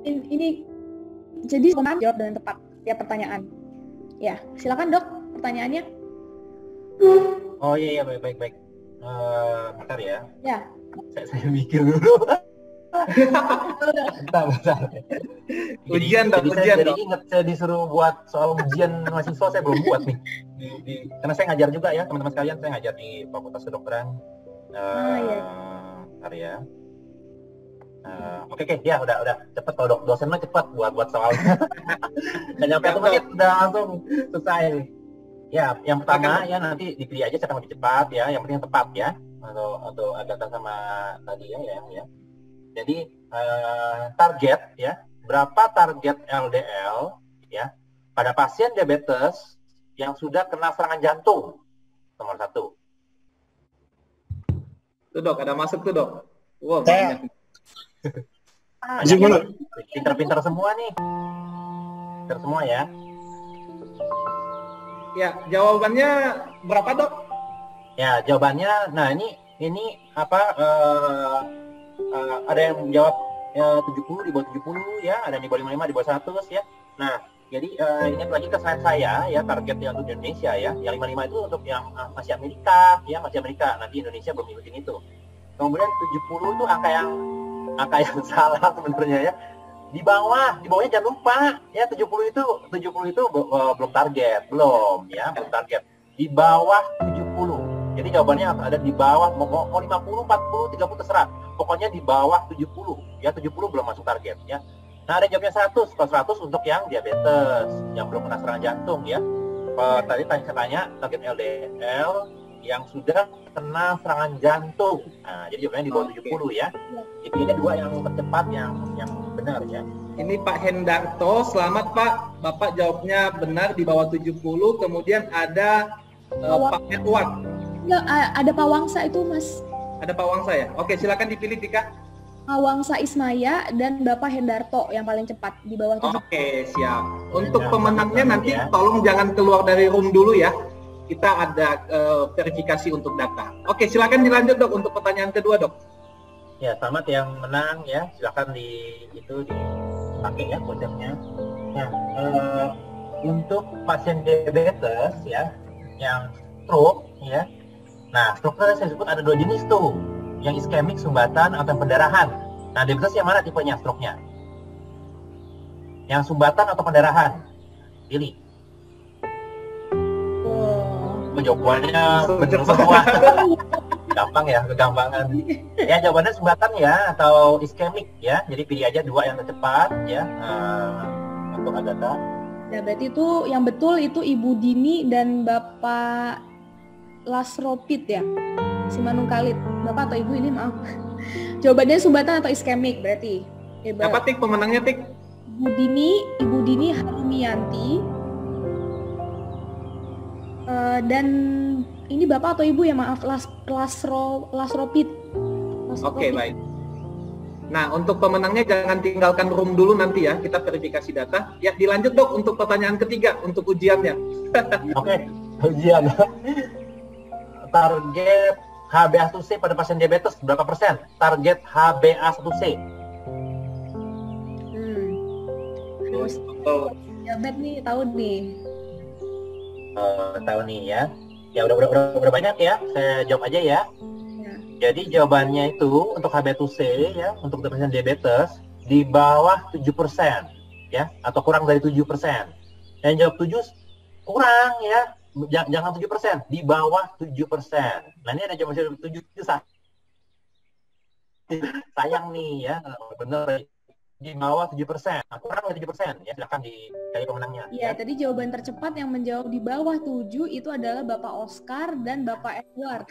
ini jadi jawab dengan tepat ya pertanyaan. Ya, silakan dok pertanyaannya. Oh iya baik. Bentar ya. Ya. Saya mikir dulu. bentar. Ujian dok. Jadi ingat saya disuruh buat soal ujian mahasiswa, saya belum buat nih. Karena saya ngajar juga ya teman-teman sekalian, saya ngajar di Fakultas Kedokteran. Iya. Bentar ya. Oke, ya udah cepet kalau dosen mah cepet buat soalnya. Nggak nyampe 1 menit udah langsung selesai. Ya, yang pertama ya nanti dipilih aja siapa yang lebih cepat ya, yang penting tepat ya, atau agak sama tadi ya. Jadi target ya, berapa target LDL ya pada pasien diabetes yang sudah kena serangan jantung? Nomor 1. Tuh dok, ada masuk tuh dok. Wow, pinter-pinter semua nih. Pinter semua ya. Ya, jawabannya berapa dok? Ya, jawabannya, nah ini apa? Ada yang jawab 70 di bawah 70 ya, ada yang di bawah 55 di bawah 100 ya. Nah, jadi ingat lagi ke slide saya ya, target yang untuk Indonesia ya. Yang 55 itu untuk yang masih Amerika ya, masih Amerika. Nanti Indonesia belum ngikutin itu. Kemudian 70 itu angka yang salah sebenarnya ya. Di bawahnya jangan lupa ya, 70 itu belum target, belum target. Di bawah 70. Jadi jawabannya ada di bawah, mau 50, 40, 30 terserah. Pokoknya di bawah 70 ya, 70 belum masuk target ya. Nah, ada jawabnya 100, kalau 100 untuk yang diabetes, yang belum kena serangan jantung ya. Tadi saya tanya target LDL yang sudah kena serangan jantung. Nah, jadi jawabannya di bawah 70 ya. Jadi ada dua yang tercepat yang benar ya. Ini Pak Hendarto, selamat Pak. Bapak jawabnya benar di bawah 70. Kemudian ada Pak Edward. Enggak, ada Pak Wangsa itu Mas. Ada Pak Wangsa ya? Oke, silakan dipilih Tika. Pak Wangsa Ismaya dan Bapak Hendarto yang paling cepat di bawah 70. Oke, siap. Untuk pemenangnya nanti tolong jangan keluar dari room dulu ya. Kita ada verifikasi untuk data. Oke, silakan dilanjut Dok untuk pertanyaan kedua Dok. Ya, selamat yang menang ya. Silakan dipakai ya kodenya. Nah, untuk pasien diabetes ya, yang stroke ya. Nah, stroke tadi saya sebut ada dua jenis tuh, yang iskemik sumbatan atau pendarahan. Nah, diabetes yang mana tipenya stroke-nya? Yang sumbatan atau pendarahan? Pilih. Jawabannya benar semua. Gampang ya, kegampangan. Ya, jawabannya sumbatan ya atau iskemik ya. Jadi pilih aja dua yang tercepat ya untuk Agatha. Nah, berarti itu yang betul itu Ibu Dini dan Bapak Lasropit ya. Simanungkalit. Bapak atau Ibu ini maaf. Jawabannya sumbatan atau iskemik berarti. Apa Tik pemenangnya Tik? Ibu Dini Harumianti. Dan ini Bapak atau Ibu ya maaf Lasropit. Oke, baik. Nah, untuk pemenangnya jangan tinggalkan room dulu nanti ya, kita verifikasi data. Ya, dilanjut Dok untuk pertanyaan ketiga untuk ujiannya. Oke, ujian. Target HbA1c pada pasien diabetes berapa persen? Target HbA1c. Terus diabetes nih tahu nih. Tahu nih ya. Ya udah banyak ya. Saya jawab aja ya. Jadi jawabannya itu untuk HbA1c ya, untuk pasien diabetes di bawah 7% ya, atau kurang dari 7%. Yang jawab 7 kurang ya. Jangan 7%, di bawah 7%. Nah, ini ada jawaban 7 itu sayang nih ya. Benar di bawah 7%. Nah, kurang dari 7% ya, silakan dicari pemenangnya. Iya, tadi jawaban tercepat yang menjawab di bawah 7 itu adalah Bapak Oscar dan Bapak Edward.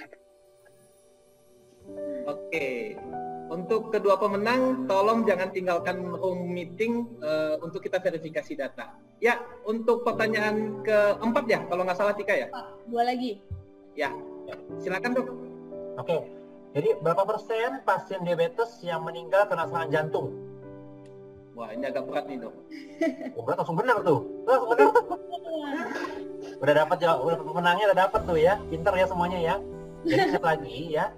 Oke. Untuk kedua pemenang, tolong jangan tinggalkan room meeting untuk kita verifikasi data. Ya, untuk pertanyaan keempat ya, kalau nggak salah Tika ya? Dua lagi. Ya, silakan Dok. Oke, jadi berapa persen pasien diabetes yang meninggal karena serangan jantung? Wah, ini agak berat nih Dok. Berat langsung benar tuh. Langsung benar tuh. Udah dapat jawab, udah pemenangnya udah dapat tuh ya. Pinter ya semuanya ya. Jadi cek lagi ya.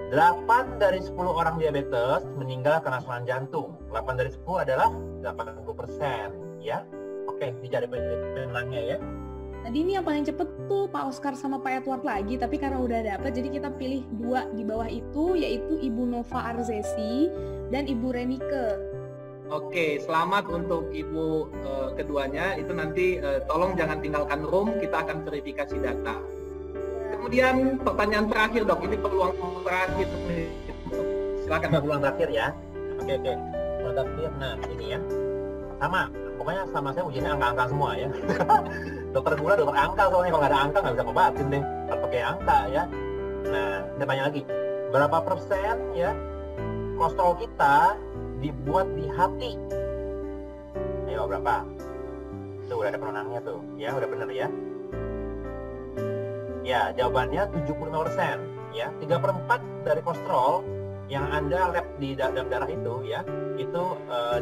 8 dari 10 orang diabetes meninggal karena serangan jantung. 8 dari 10 adalah 80% ya. Oke, dicari pemenangnya ya. Tadi ini yang paling cepet tuh Pak Oscar sama Pak Edward lagi, tapi karena udah dapet jadi kita pilih dua di bawah itu, yaitu Ibu Nova Arzesi dan Ibu Renike. Oke, selamat untuk Ibu keduanya. Itu nanti tolong jangan tinggalkan room, kita akan verifikasi data. Kemudian pertanyaan terakhir Dok, ini peluang terakhir. Silakan. Peluang terakhir ya. Oke. Peluang terakhir, nah ini ya. Sama, pokoknya sama saya ujiannya angka-angka semua ya. Dokter gula, dokter angka soalnya kalau nggak ada angka nggak bisa ngobatin deh. Harus pakai angka ya. Nah, kita tanya lagi. Berapa persen ya kolesterol kita dibuat di hati? Ayo berapa? Tuh udah ada pemenangnya tuh. Ya, udah bener ya. Ya, jawabannya 75% ya. 3/4 dari kolesterol yang Anda lab di dalam darah itu ya, itu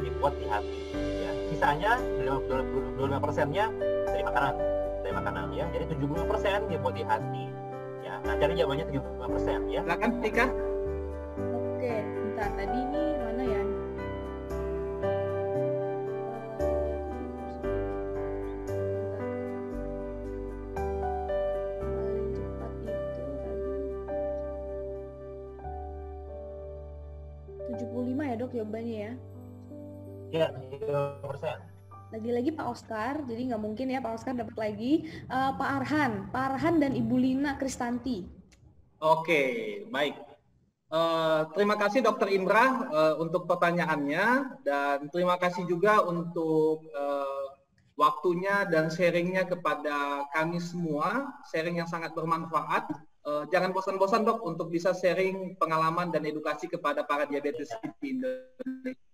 dibuat di hati ya. Sisanya 25%-nya dari makanan ya. Jadi 75% dibuat di hati ya. Nah, cari jawabannya 75% ya. Silakan Tika. Oke, bentar. Tadi ini mana ya? Dok jawabannya ya? Ya, 75%. Lagi-lagi Pak Oscar, jadi nggak mungkin ya Pak Oscar dapat lagi. Pak Arhan dan Ibu Lina Kristanti. Oke, baik. Terima kasih Dokter Indra untuk pertanyaannya, dan terima kasih juga untuk waktunya dan sharingnya kepada kami semua, sharing yang sangat bermanfaat. Jangan bosan-bosan dok untuk bisa sharing pengalaman dan edukasi kepada para diabetes di Indonesia.